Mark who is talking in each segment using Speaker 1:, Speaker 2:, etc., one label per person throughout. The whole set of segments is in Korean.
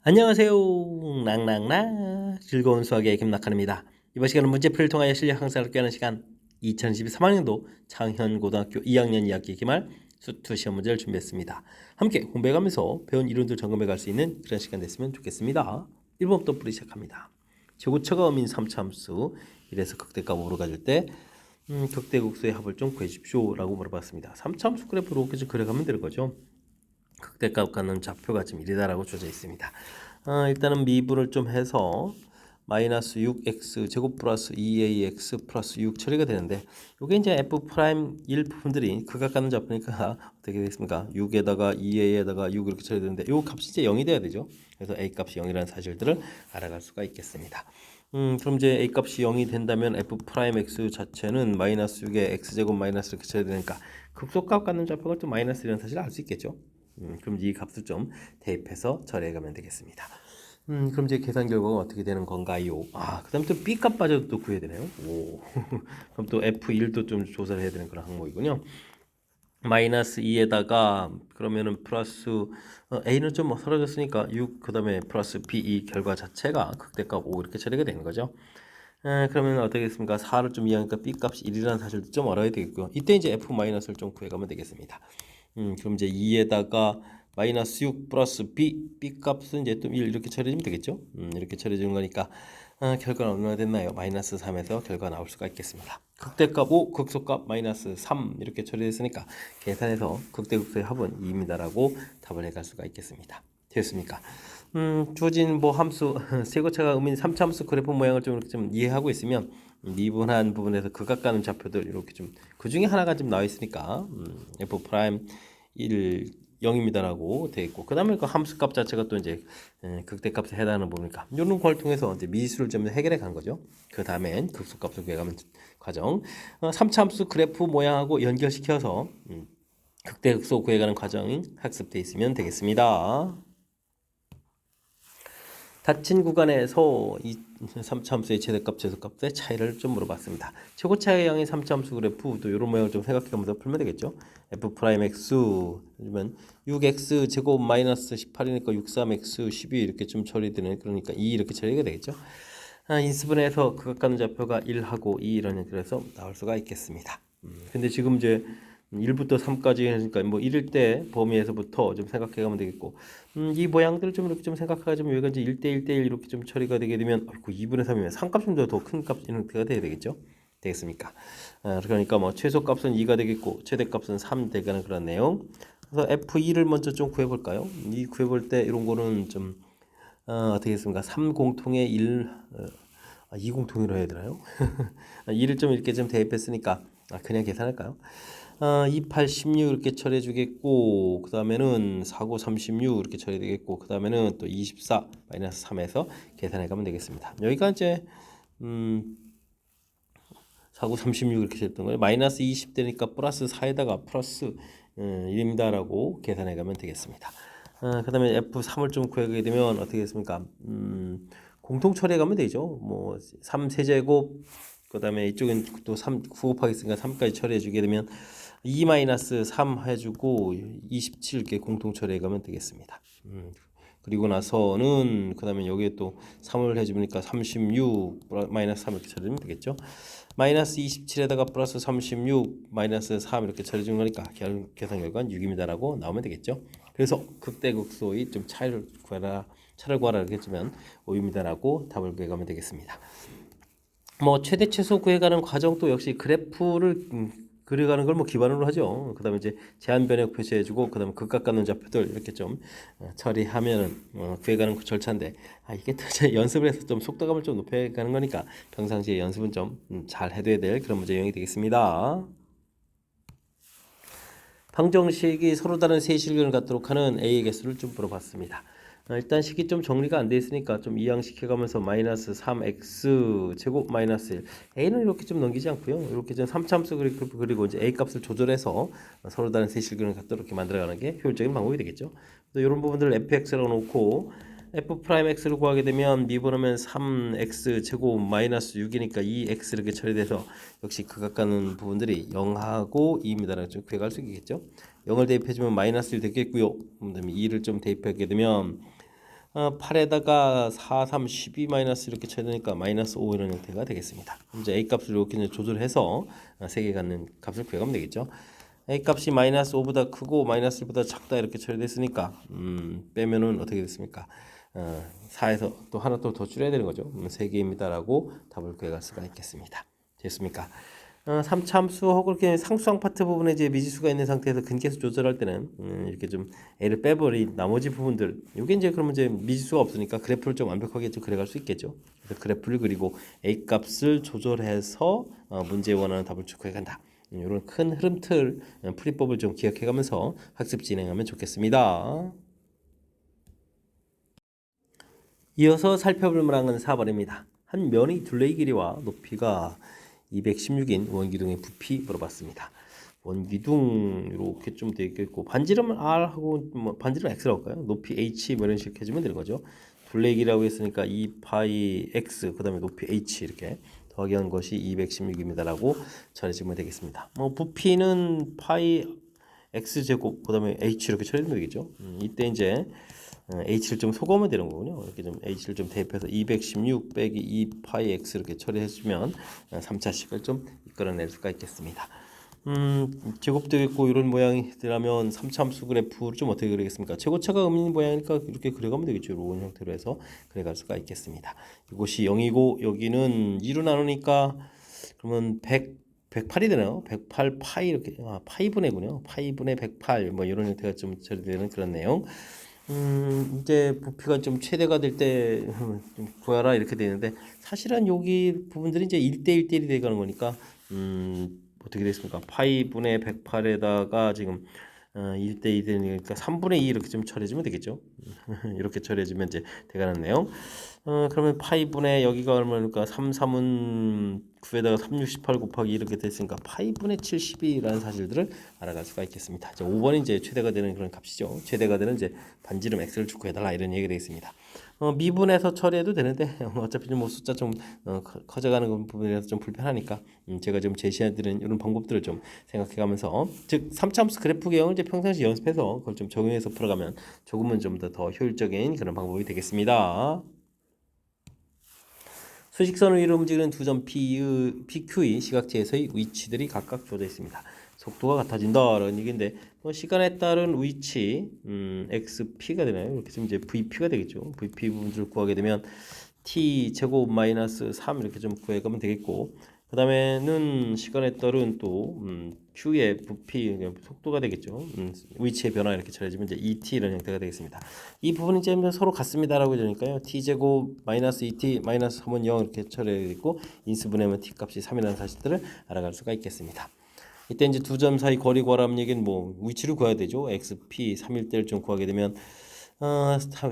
Speaker 1: 안녕하세요. 낭낭낭 즐거운 수학의 김낙한입니다. 이번 시간은 문제풀이를 통하여 실력 향상을 꾀하는 시간 2023학년도 창현고등학교 2학년 2학기 기말 수투 시험 문제를 준비했습니다. 함께 공부해가면서 배운 이론들 점검해 갈 수 있는 그런 시간 됐으면 좋겠습니다. 1번부터 풀이 시작합니다. 최고차가 어민 3차함수 1에서 극대값 5로 가질 때 극대국수의 합을 좀 구해주십시오 라고 물어봤습니다. 3차함수 그래프로 계속 그려가면 되는 거죠. 극대값 갖는 좌표가 지금 1이다라고 주어져 있습니다. 일단은 미분을 좀 해서 마이너스 6x 제곱 플러스 2ax 플러스 6 처리가 되는데 이게 이제 f 프라임 1 부분들이 극각 갖는 좌표니까 어떻게 되겠습니까? 6에다가 2a에다가 6 이렇게 처리되는데 이 값이 이제 0이 돼야 되죠. 그래서 a 값이 0이라는 사실들을 알아갈 수가 있겠습니다. 그럼 이제 a 값이 0이 된다면 f 프라임 x 자체는 마이너스 6에 x 제곱 마이너스 이렇게 처리되니까 극소값 갖는 좌표가 좀 마이너스라는 사실을 알 수 있겠죠. 그럼 이 값을 좀 대입해서 처리해 가면 되겠습니다. 그럼 이제 계산 결과가 어떻게 되는 건가요? 그 다음 또 B값 빠져도 또 구해야 되나요? 오. 그럼 또 F1도 좀 조사를 해야 되는 그런 항목이군요. 마이너스 2에다가 그러면은 플러스 A는 좀 사라졌으니까 6 그 다음에 플러스 B 이 결과 자체가 극대값 5 이렇게 처리가 되는 거죠. 그러면 어떻게 겠습니까? 4를 좀 이해하니까 B값이 1이라는 사실도 좀 알아야 되겠고요. 이때 이제 F-를 좀 구해가면 되겠습니다. 그럼 이제 2에다가 마이너스 6 플러스 B 값은 이제 또 1 이렇게 처리해주면 되겠죠. 이렇게 처리해주는 거니까 결과는 얼마나 됐나요? 마이너스 3에서 결과 나올 수가 있겠습니다. 극대값 5, 극소값 마이너스 3 이렇게 처리했으니까 계산해서 극대극소의 합은 2입니다라고 답을 해갈 수가 있겠습니다. 됐습니까? 주어진 뭐 함수 세고차가 의미인 3차함수 그래프 모양을 좀 이렇게 좀 이해하고 있으면 미분한 부분에서 극각 가는 좌표들 이렇게 좀 그 중에 하나가 좀 나와 있으니까 f 프라임 1 0입니다라고 되어 있고 그 다음에 그 함수값 자체가 또 이제 극대값에 해당하는 부분이니까 이런 걸 통해서 이제 미수를 좀 해결해 간 거죠. 그 다음엔 극소값을 구해가는 과정 3차 함수 그래프 모양하고 연결시켜서 극대극소 구해가는 과정이 학습되어 있으면 되겠습니다. 닫힌 구간에서 이 3차함수의 최대값, 최소값의 차이를 좀 물어봤습니다. 최고차의 양의 3차함수 그래프 또 이런 모양을 좀 생각해보면서 풀면 되겠죠. f 프라임 x 그러면 6x 제곱 마이너스 18이니까 63x 12 이렇게 좀 처리되는 그러니까 2 이렇게 처리가 되겠죠. 인수분해에서 극각 가는 좌표가 1하고 2 이런 형태로서 나올 수가 있겠습니다. 근데 지금 이제 1부터 3까지 하니까 뭐 1일 때 범위에서부터 좀 생각해 가면 되겠고 이 모양들을 좀 이렇게 좀 생각하자면 여기가 이제 1대 1대 1 이렇게 좀 처리가 되게 되면 2분의 3이면 3값 좀 더 큰 값 형태가 돼야 되겠죠. 되겠습니까? 그러니까 뭐 최소값은 2가 되겠고 최대값은 3 되가는 그런 내용. 그래서 F2를 먼저 좀 구해 볼까요? 이 구해 볼 때 이런 거는 좀 어떻게 했습니까? 3 공통의 1 2 공통으로 해야 되나요? 2를 좀 이렇게 좀 대입했으니까 그냥 계산할까요? 2, 8, 16 이렇게 처리해 주겠고 그 다음에는 4, 9, 36 이렇게 처리해 되겠고 그 다음에는 또 24 마이너스 3에서 계산해 가면 되겠습니다. 여기가 이제 4, 9, 36 이렇게 됐던 거예요. 마이너스 20 되니까 플러스 4에다가 플러스 1입니다라고 계산해 가면 되겠습니다. 그 다음에 F3을 좀 구하게 되면 어떻게 됐습니까? 공통 처리해 가면 되죠. 뭐 3세제곱 그 다음에 이쪽은 또 3, 9 곱하기 있으니까 3까지 처리해 주게 되면 2-3 해주고 27 이렇게 공통 처리해 가면 되겠습니다. 그리고 나서는 그 다음에 여기에 또 3을 해주니까 36 마이너스 3 이렇게 처리하면 되겠죠. 마이너스 27에다가 플러스 36 마이너스 3 이렇게 처리해주는 거니까 계산 결과는 6입니다라고 나오면 되겠죠. 그래서 극대극소의 좀 차를 구하라 이렇게 해주면 5입니다라고 답을 구해가면 되겠습니다. 뭐 최대 최소 구해가는 과정도 역시 그래프를 그려가는 걸 뭐 기반으로 하죠. 그다음에 이제 제한 변형 표시해주고 그다음에 극각 갖는 좌표들 이렇게 좀 처리하면은 구해가는 절차인데 이게 또 연습을 해서 좀 속도감을 좀 높여가는 거니까 평상시에 연습은 좀 잘 해둬야 될 그런 문제 유형이 되겠습니다. 방정식이 서로 다른 세 실근을 갖도록 하는 A의 개수를 좀 물어봤습니다. 일단 식이 좀 정리가 안 돼 있으니까 좀 이항시켜가면서 마이너스 3x 제곱 마이너스 1 a는 이렇게 좀 넘기지 않고요. 이렇게 좀 3차함수 그리고 이제 a 값을 조절해서 서로 다른 세 실근을 갖도록 이렇게 만들어가는 게 효율적인 방법이 되겠죠. 또 이런 부분들을 fx라고 놓고 f 프라임 x를 구하게 되면 미분하면 3x 제곱 마이너스 6이니까 2x 이렇게 처리돼서 역시 극각 가는 부분들이 0하고 2입니다라고 좀 구해갈 수 있겠죠. 0을 대입해주면 마이너스 1 되겠고요. 그다음에 2를 좀 대입하게 되면 8에다가 4, 3, 12 마이너스 이렇게 쳐야 되니까 마이너스 5 이런 형태가 되겠습니다. 이제 A 값을 이렇게 이제 조절해서 세개 갖는 값을 구해가면 되겠죠. A 값이 마이너스 5보다 크고 마이너스 1보다 작다 이렇게 처리됐으니까 빼면은 어떻게 됐습니까? 4에서 또 하나 또 더 줄여야 되는 거죠. 3개입니다라고 답을 구해갈 수가 있겠습니다. 됐습니까? 3차 함수 혹은 이렇게 상수항 파트 부분에 이제 미지수가 있는 상태에서 근계수 조절할 때는 이렇게 좀 A를 빼버린 나머지 부분들 요게 이제 그러면 이제 미지수가 없으니까 그래프를 좀 완벽하게 좀 그려갈 수 있겠죠. 그래서 그래프를 그리고 A 값을 조절해서 문제에 원하는 답을 추구해간다. 이런 큰 흐름틀 풀이법을 좀 기억해가면서 학습 진행하면 좋겠습니다. 이어서 살펴볼 문항은 4번입니다. 한 면의 둘레의 길이와 높이가 216인 원기둥의 부피 물어봤습니다. 원기둥 이렇게 좀 되어 있고 반지름은 R하고 뭐 반지름 X라고 할까요? 높이 H 뭐 이런 식으로 해주면 되는 거죠. 둘레의 길이라고 했으니까 2파이 X 그 다음에 높이 H 이렇게 더하기 한 것이 216입니다라고 처리해주면 되겠습니다. 뭐 부피는 파이 X 제곱 그 다음에 H 이렇게 처리하면 되겠죠. 이때 이제 H를 좀 소거하면 되는 거군요. 이렇게 좀 H를 좀 대입해서 216 빼기 2파이 X 이렇게 처리해주면 3차식을 좀 이끌어낼 수가 있겠습니다. 제곱되어 있고 이런 모양이라면 3차 함수 그래프를 좀 어떻게 그리겠습니까? 최고차가 음인 모양이니까 이렇게 그려가면 되겠죠. 이런 형태로 해서 그려갈 수가 있겠습니다. 이곳이 0이고 여기는 2로 나누니까 그러면 108이 되나요? 108 파이 이렇게 파이분의군요. 파이분의 108 뭐 이런 형태가 좀 처리되는 그런 내용. 이제 부피가 좀 최대가 될 때 좀 구하라 이렇게 되는데 사실은 여기 부분들이 이제 1대1대1이 돼가는 거니까 어떻게 됐습니까? 파이분의 108에다가 지금 1대2 되니까 3분의 2 이렇게 좀 처리해주면 되겠죠. 이렇게 처리해주면 이제 돼가는 내용. 그러면 파이분의 여기가 얼마니까 3, 3은 9에다가 3, 6, 18 곱하기 이렇게 됐으니까 파이분의 72라는 사실들을 알아갈 수가 있겠습니다. 자, 5번이 이제 최대가 되는 그런 값이죠. 최대가 되는 이제 반지름 x를 추구해달라 이런 얘기가 되겠습니다. 미분해서 처리해도 되는데 어차피 좀 뭐 숫자 좀 커져가는 부분이라서 좀 불편하니까 제가 좀 제시해드린 이런 방법들을 좀 생각해가면서 즉 3차함수 그래프 개형을 이제 평상시 연습해서 그걸 좀 적용해서 풀어가면 조금은 좀 더 효율적인 그런 방법이 되겠습니다. 수직선을 위로 움직이는 두 점 PQ의 시각지에서의 위치들이 각각 주어져 있습니다. 속도가 같아진다라는 얘기인데 시간에 따른 위치 XP가 되나요? 이렇게 좀 이제 VP가 되겠죠. VP 부분을 구하게 되면 T 제곱 마이너스 3 이렇게 좀 구해가면 되겠고 그 다음에는 시간에 따른 또 Q의 부피 속도가 되겠죠. 위치의 변화 이렇게 처리해주면 이제 ET 이런 형태가 되겠습니다. 이 부분이 이제 서로 같습니다라고 되니까요. T 제곱 마이너스 ET 마이너스 3은 0 이렇게 처리되고 인수분해하면 T 값이 3이라는 사실들을 알아갈 수가 있겠습니다. 이때 이제 두 점 사이 거리 구하라는 얘기는 뭐 위치를 구해야 되죠. XP 3일 때를 좀 구하게 되면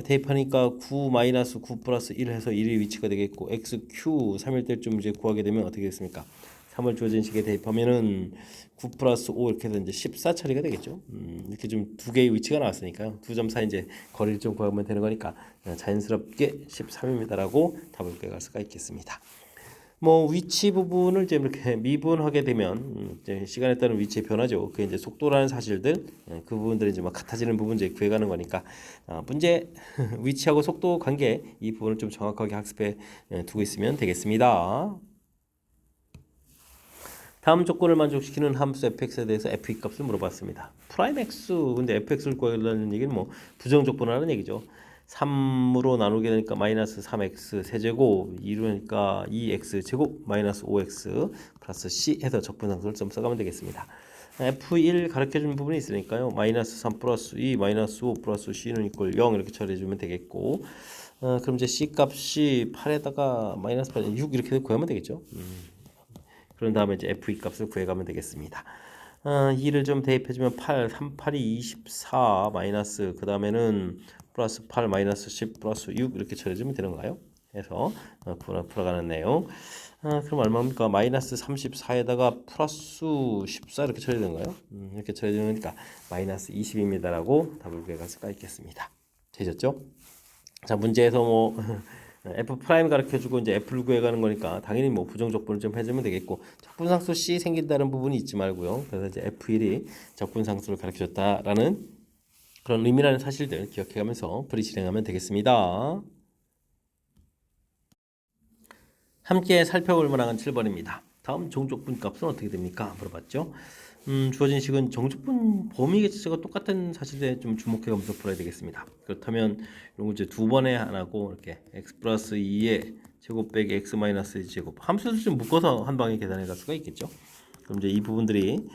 Speaker 1: 대입하니까 9 마이너스 9 플러스 1 해서 1의 위치가 되겠고 XQ 3일 때쯤 이제 구하게 되면 어떻게 됐습니까? 3을 주어진 식에 대입하면은 9 플러스 5 이렇게 해서 이제 14 처리가 되겠죠. 이렇게 좀 두 개의 위치가 나왔으니까요. 두 점 사이 이제 거리를 좀 구하면 되는 거니까 자연스럽게 13입니다라고 답을 구해갈 수가 있겠습니다. 뭐 위치 부분을 이제 이렇게 미분하게 되면 이제 시간에 따른 위치의 변화죠. 그 이제 속도라는 사실들 그 부분들이 이제 막 같아지는 부분 이제 구해가는 거니까 문제 위치하고 속도 관계 이 부분을 좀 정확하게 학습해 두고 있으면 되겠습니다. 다음 조건을 만족시키는 함수 fx에 대해서 f2 값을 물어봤습니다. 프라임 x 근데 fx를 구하려는 얘기는 뭐 부정 조건이라는 얘기죠. 3으로 나누게 되니까 마이너스 3x 세제곱 이루니까 2x 제곱 마이너스 5x 플러스 c 해서 적분상수를 좀 써가면 되겠습니다. F1 가르쳐준 부분이 있으니까요. 마이너스 3 플러스 2 마이너스 5 플러스 c는 이꼴 0 이렇게 처리해주면 되겠고 그럼 이제 c 값이 8에다가 마이너스 8, 6 이렇게 구하면 되겠죠. 그런 다음에 이제 F2 값을 구해가면 되겠습니다. 2를 좀 대입해주면 8, 3, 8이 24 마이너스 그 다음에는 플러스 8 마이너스 10 플러스 6 이렇게 처리해주면 되는가요? 해서 풀어가는 내용. 그럼 얼마입니까? 마이너스 34에다가 플러스 14 이렇게 처리되는가요? 이렇게 처리되니까 마이너스 20입니다라고 답을 구해갈 수가 있겠습니다. 되셨죠? 자 문제에서 뭐 F 프라임 가르쳐주고 이제 F를 구해가는 거니까 당연히 뭐 부정 적분을 좀 해주면 되겠고 적분상수 C 생긴다는 부분이 잊지 말고요. 그래서 이제 F1이 적분상수를 가르쳐줬다라는 그런 의미라는 사실들 기억해가면서 풀이 진행하면 되겠습니다. 함께 살펴볼 만한 7번입니다. 다음 정족분 값은 어떻게 됩니까? 물어봤죠. 주어진 식은 정족분 범위 개체수가 똑같은 사실에 좀 주목해가면서 풀어야 되겠습니다. 그렇다면 이런 문제 두 번에 하나고 이렇게 x 플러스 2의 제곱 빼기 x 마이너스 2 제곱 함수를 좀 묶어서 한 방에 계산해 갈 수가 있겠죠. 그럼 이제 이 부분들이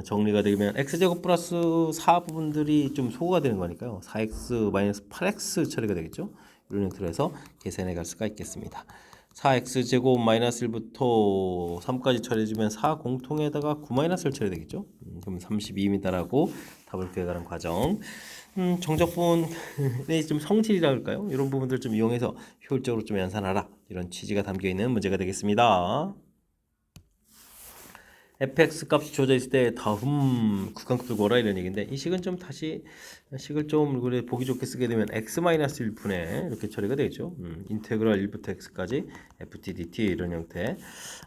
Speaker 1: 정리가 되면 x제곱 플러스 4 부분들이 좀 소거가 되는 거니까요. 4x 마이너스 8x 처리가 되겠죠. 이런 형태로 해서 계산해 갈 수가 있겠습니다. 4x제곱 마이너스 1부터 3까지 처리해주면 4 공통에다가 9 마이너스를 처리해야 되겠죠. 그럼 32입니다라고 답을 구해가는 과정. 정적분의 좀 성질이라 할까요? 이런 부분들 좀 이용해서 효율적으로 좀 연산하라. 이런 취지가 담겨있는 문제가 되겠습니다. fx 값이 주어져 있을 때 다음 구간급을 구하라 이런 얘기인데 이 식은 좀 다시 식을 좀 그래 보기 좋게 쓰게 되면 x-1분의 이렇게 처리가 되겠죠. 인테그랄 1부터 x까지 ft dt 이런 형태.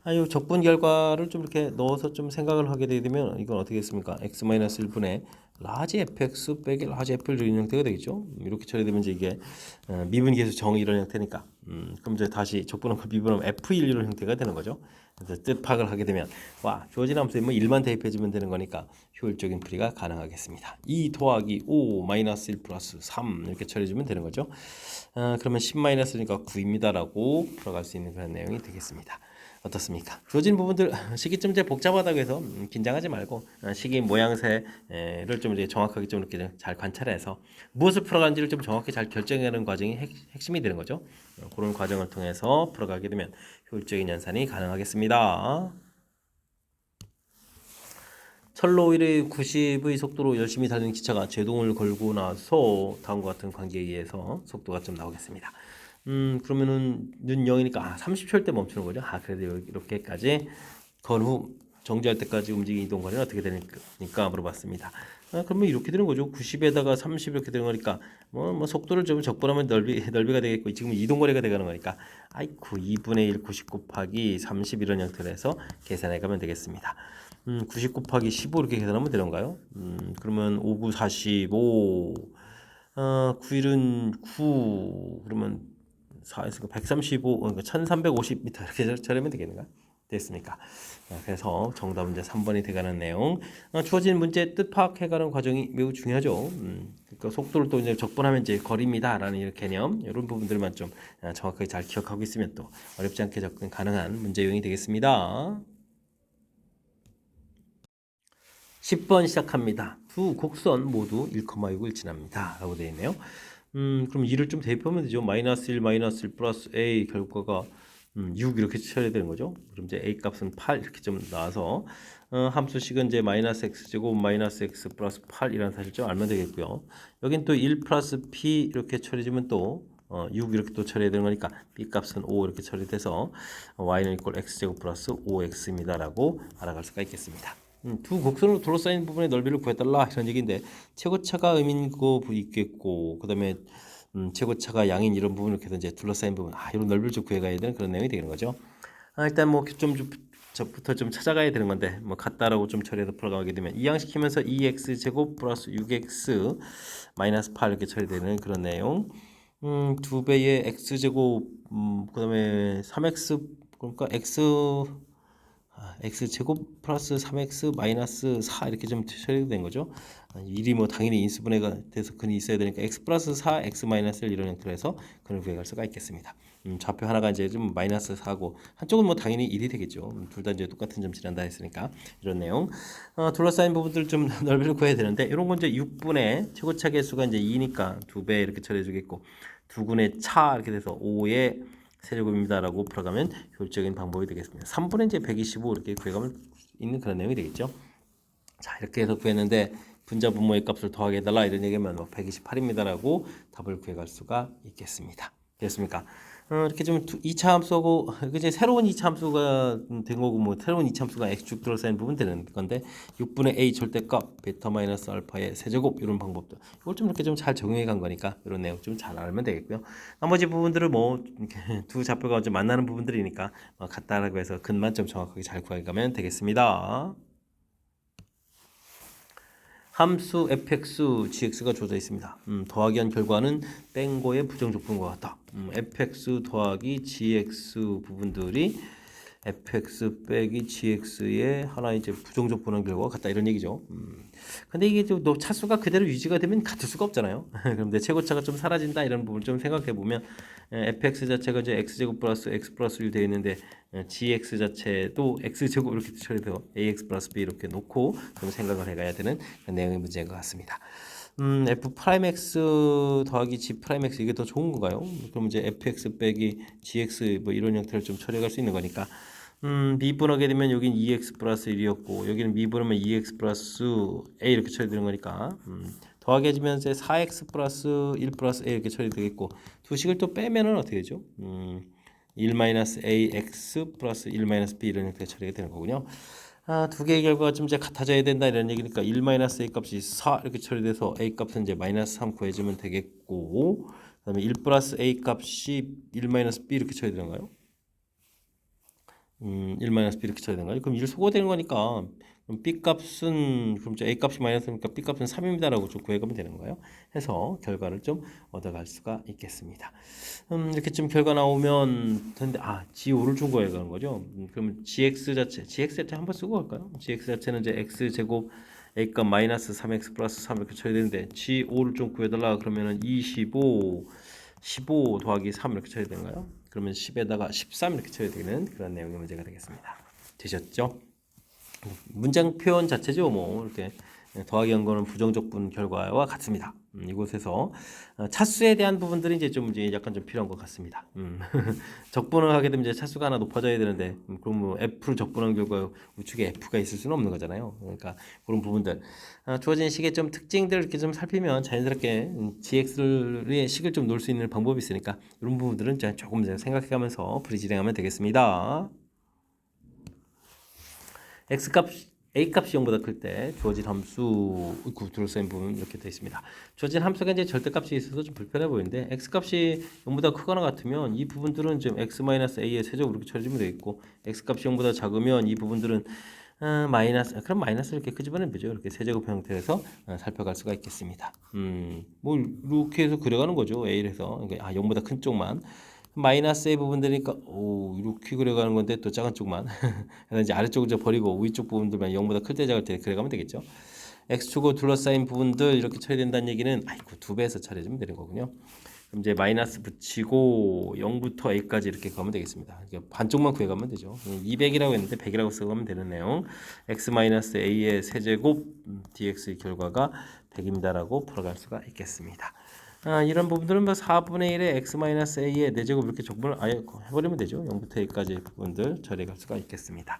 Speaker 1: 이 적분 결과를 좀 이렇게 넣어서 좀 생각을 하게 되면 이건 어떻게 했습니까? x-1분의 라지 fx 빼기 라지 f를 이런 형태가 되겠죠. 이렇게 처리되면 이제 이게 미분계수 정 이런 형태니까 그럼 이제 다시 적분한 걸 미분하면 f1 이런 형태가 되는 거죠. 그래서 뜻 파악을 하게 되면 와 주어진 함수에 뭐 1만 대입해주면 되는 거니까 효율적인 풀이가 가능하겠습니다. 2 더하기 5 마이너스 1 플러스 3 이렇게 처리해주면 되는 거죠. 그러면 10 마이너스니까 9입니다 라고 풀어갈 수 있는 그런 내용이 되겠습니다. 어떻습니까? 주어진 부분들 식이 좀 이제 복잡하다고 해서 긴장하지 말고 식의 모양새를 좀 이제 정확하게 좀 이렇게 잘 관찰해서 무엇을 풀어가는지를 좀 정확히 잘 결정하는 과정이 핵심이 되는 거죠. 그런 과정을 통해서 풀어가게 되면 효율적인 연산이 가능하겠습니다. 철로 1의 90의 속도로 열심히 달리는 기차가 제동을 걸고 나서 다음과 같은 관계에 의해서 속도가 좀 나오겠습니다. 그러면은 눈 0이니까 30초일 때 멈추는 거죠. 그래도 이렇게까지 건 후 정지할 때까지 움직이는 이동 거리는 어떻게 되니까 물어봤습니다. 그러면 이렇게 되는 거죠. 90에다가 30 이렇게 되는 거니까 뭐 속도를 좀 적분하면 넓이가 되겠고 지금 이동 거리가 되가는 거니까 아이쿠 2분의 1 90 곱하기 30 이런 형태로 해서 계산해 가면 되겠습니다. 90 곱하기 15 이렇게 계산하면 되는가요? 그러면 5, 9, 45 9일은 9 그러면 4에서 135 그러니까 1350m 이렇게 처리하면 되겠는가? 됐습니까? 그래서 정답 문제 3번이 돼가는 내용. 주어진 문제 뜻 파악해가는 과정이 매우 중요하죠. 그러니까 속도를 또 이제 적분하면 이제 거리입니다라는 이런 개념 이런 부분들만 좀 정확하게 잘 기억하고 있으면 또 어렵지 않게 접근 가능한 문제 유형이 되겠습니다. 10번 시작합니다. 두 곡선 모두 1,6을 지납니다. 라고 되어 있네요. 그럼 2를 좀 대입하면 되죠. 마이너스 1, 마이너스 1 플러스 a 결과가 6 이렇게 처리해야 되는 거죠. 그럼 이제 a 값은 8 이렇게 좀 나와서 함수식은 이제 마이너스 x제곱 마이너스 x 플러스 8이라는 사실 좀 알면 되겠고요. 여긴 또 1 플러스 p 이렇게 처리해주면 또 6 이렇게 또 처리해야 되는 거니까 b 값은 5 이렇게 처리돼서 y는 이꼴 x제곱 플러스 5x입니다 라고 알아갈 수가 있겠습니다. 두 곡선으로 둘러싸인 부분의 넓이를 구해달라 이런 얘기인데 최고차가 음인 거 있겠고 그 다음에 최고차가 양인 이런 부분을 이렇게 이제 둘러싸인 부분 이런 넓이를 좀 구해가야 되는 그런 내용이 되는 거죠. 일단 뭐 좀 저부터 좀 찾아가야 되는 건데 뭐 같다라고 좀 처리해서 풀어가게 되면 이항시키면서 2x 제곱 플러스 6x 마이너스 8 이렇게 처리되는 그런 내용. 2배의 x 제곱 그 다음에 3x 그러니까 x 제곱 플러스 3x 마이너스 4 이렇게 좀 처리된 거죠. 1이 뭐 당연히 인수분해가 돼서 근이 있어야 되니까 x 플러스 4 x 마이너스 1 이런 형태로 해서 근을 구해갈 수가 있겠습니다. 좌표 하나가 이제 좀 마이너스 4고 한쪽은 뭐 당연히 1이 되겠죠. 둘 다 이제 똑같은 점 지난다 했으니까 이런 내용. 둘러싸인 부분들 좀 넓이를 구해야 되는데 이런 건 이제 6분의 최고차 개수가 이제 2니까 2배 이렇게 처리해 주겠고 2분의 차 이렇게 돼서 5의 세제곱입니다라고 풀어가면 효율적인 방법이 되겠습니다. 3분의 이제 125 이렇게 구해가면 있는 그런 내용이 되겠죠. 자 이렇게 해서 구했는데 분자 분모의 값을 더하게 해달라 이런 얘기면 128입니다라고 답을 구해갈 수가 있겠습니다. 됐습니까? 이렇게 좀 2차 함수하고 이제 새로운 2차 함수가 된 거고 뭐 새로운 2차 함수가 x축 들어서는 부분 되는 건데 6분의 a 절대값 베타 마이너스 알파의 세제곱 이런 방법도 이걸 좀 이렇게 좀 잘 적용해 간 거니까 이런 내용 좀 잘 알면 되겠고요. 나머지 부분들은 뭐 두 좌표가 좀 만나는 부분들이니까 같다라고 해서 근만 좀 정확하게 잘 구해 가면 되겠습니다. 함수 fx, gx가 주어져 있습니다. 더하기 한 결과는 뺀 거의 부정적분과 같다. fx 더하기 gx 부분들이 fx 빼기 gx의 하나 이제 부정적분한 결과가 같다 이런 얘기죠. 근데 이게 좀 차수가 그대로 유지가 되면 같을 수가 없잖아요. 그럼 내 최고차가 좀 사라진다 이런 부분을 좀 생각해 보면 fx 자체가 이제 x제곱 플러스 x 플러스 1 되어 있는데 gx 자체도 x제곱 이렇게 처리돼서 ax 플러스 b 이렇게 놓고 좀 생각을 해가야 되는 그런 내용의 문제인 것 같습니다. f 프라임 x 더하기 g 프라임 x 이게 더 좋은 건가요? 그럼 이제 fx 빼기 gx 뭐 이런 형태를 좀 처리할 수 있는 거니까 미분하게 되면 여긴 2x 플러스 1이었고 여기는 미분하면 2x 플러스 a 이렇게 처리되는 거니까 더하게 해주면 이제 4x 플러스 1 플러스 a 이렇게 처리되겠고 두 식을 또 빼면은 어떻게 되죠? 1 마이너스 ax 플러스 1 마이너스 b 이런 형태가 처리가 되는 거군요. 두 개의 결과가 좀 이제 같아져야 된다 이런 얘기니까 1 마이너스 a 값이 4 이렇게 처리돼서 a 값은 이제 마이너스 3 구해주면 되겠고 그다음에 1 플러스 a 값이 1 마이너스 b 이렇게 처리되는가요? 1 마이너스 b 이렇게 쳐야 되는 거죠. 그럼 1 소거되는 거니까 그럼 b 값은 그럼 이제 a 값이 마이너스니까 b 값은 3입니다라고 좀 구해가면 되는 거예요. 해서 결과를 좀 얻어갈 수가 있겠습니다. 이렇게 좀 결과 나오면 근데 g5를 좀 구해가는 거죠. 그러면 gx 자체 한번 쓰고 갈까요? gx 자체는 이제 x 제곱 a 값 마이너스 3x 플러스 3 이렇게 쳐야 되는데 g5를 좀 구해달라 그러면은 15 더하기 3 이렇게 쳐야 되는가요? 그러면 10에다가 13 이렇게 쳐야 되는 그런 내용의 문제가 되겠습니다. 되셨죠? 문장 표현 자체죠. 뭐 이렇게 더하기 한 거는 부정적분 결과와 같습니다. 이곳에서 차수에 대한 부분들이 이제 좀 이제 약간 좀 필요한 것 같습니다. 적분을 하게 되면 이제 차수가 하나 높아져야 되는데 그럼 뭐 F를 적분한 결과 우측에 F가 있을 수는 없는 거잖아요. 그러니까 그런 부분들 주어진 식의 좀 특징들 이렇게 좀 살피면 자연스럽게 GX의 식을 좀 놓을 수 있는 방법이 있으니까 이런 부분들은 조금 생각해가면서 풀이 진행하면 되겠습니다. x값 a값이 0보다 클 때 주어진 함수 둘러싸인 부분 이렇게 되어 있습니다. 주어진 함수가 이제 절대값이 있어서 좀 불편해 보이는데 x값이 0보다 크거나 같으면 이 부분들은 지금 x-a의 세제곱 이렇게 처리하면 되겠고 x값이 0보다 작으면 이 부분들은 마이너스 그럼 마이너스를 이렇게 끄집어내면 되죠. 이렇게 세제곱 형태에서 살펴갈 수가 있겠습니다. 뭐 이렇게 해서 그려가는 거죠. a에서 그러니까 0보다 큰 쪽만 마이너스의 부분들이니까 이렇게 그려가는 건데 또 작은 쪽만 그래서 이제 아래쪽을 이제 버리고 위쪽 부분들만 0보다 클 때 작을 때 그려가면 되겠죠. x축으로 둘러싸인 부분들 이렇게 처리된다는 얘기는 2배에서 처리해주면 되는 거군요. 그럼 이제 마이너스 붙이고 0부터 a까지 이렇게 가면 되겠습니다. 반쪽만 구해가면 되죠. 200이라고 했는데 100이라고 써가면 되는 내용. x-a의 세제곱 dx의 결과가 100입니다라고 풀어갈 수가 있겠습니다. 이런 부분들은 뭐 4분의 1의 x-a의 4제곱 이렇게 적분을 아예 해버리면 되죠. 0부터 a까지 부분들 처리할 수가 있겠습니다.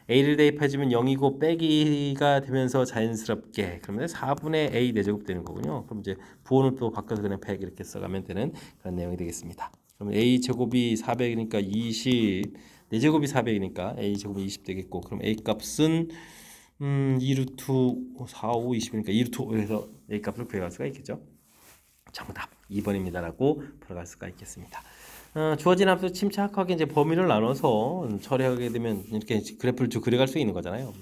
Speaker 1: a를 대입해주면 0이고 빼기가 되면서 자연스럽게 그러면 4분의 a 4제곱 되는 거군요. 그럼 이제 부호를 또 바꿔서 그냥 100 이렇게 써가면 되는 그런 내용이 되겠습니다. 그럼 a 제곱이 400이니까 20, 4제곱이 400이니까 a 제곱이 20 되겠고 그럼 a 값은 2루트 4, 5, 20이니까 2루트 5에서 a 값을 구해갈 수가 있겠죠. 정답 2번입니다라고 풀어갈 수가 있겠습니다. 주어진 함수 침착하게 이제 범위를 나눠서 처리하게 되면 이렇게 그래프를 쭉 그려갈 수 있는 거잖아요.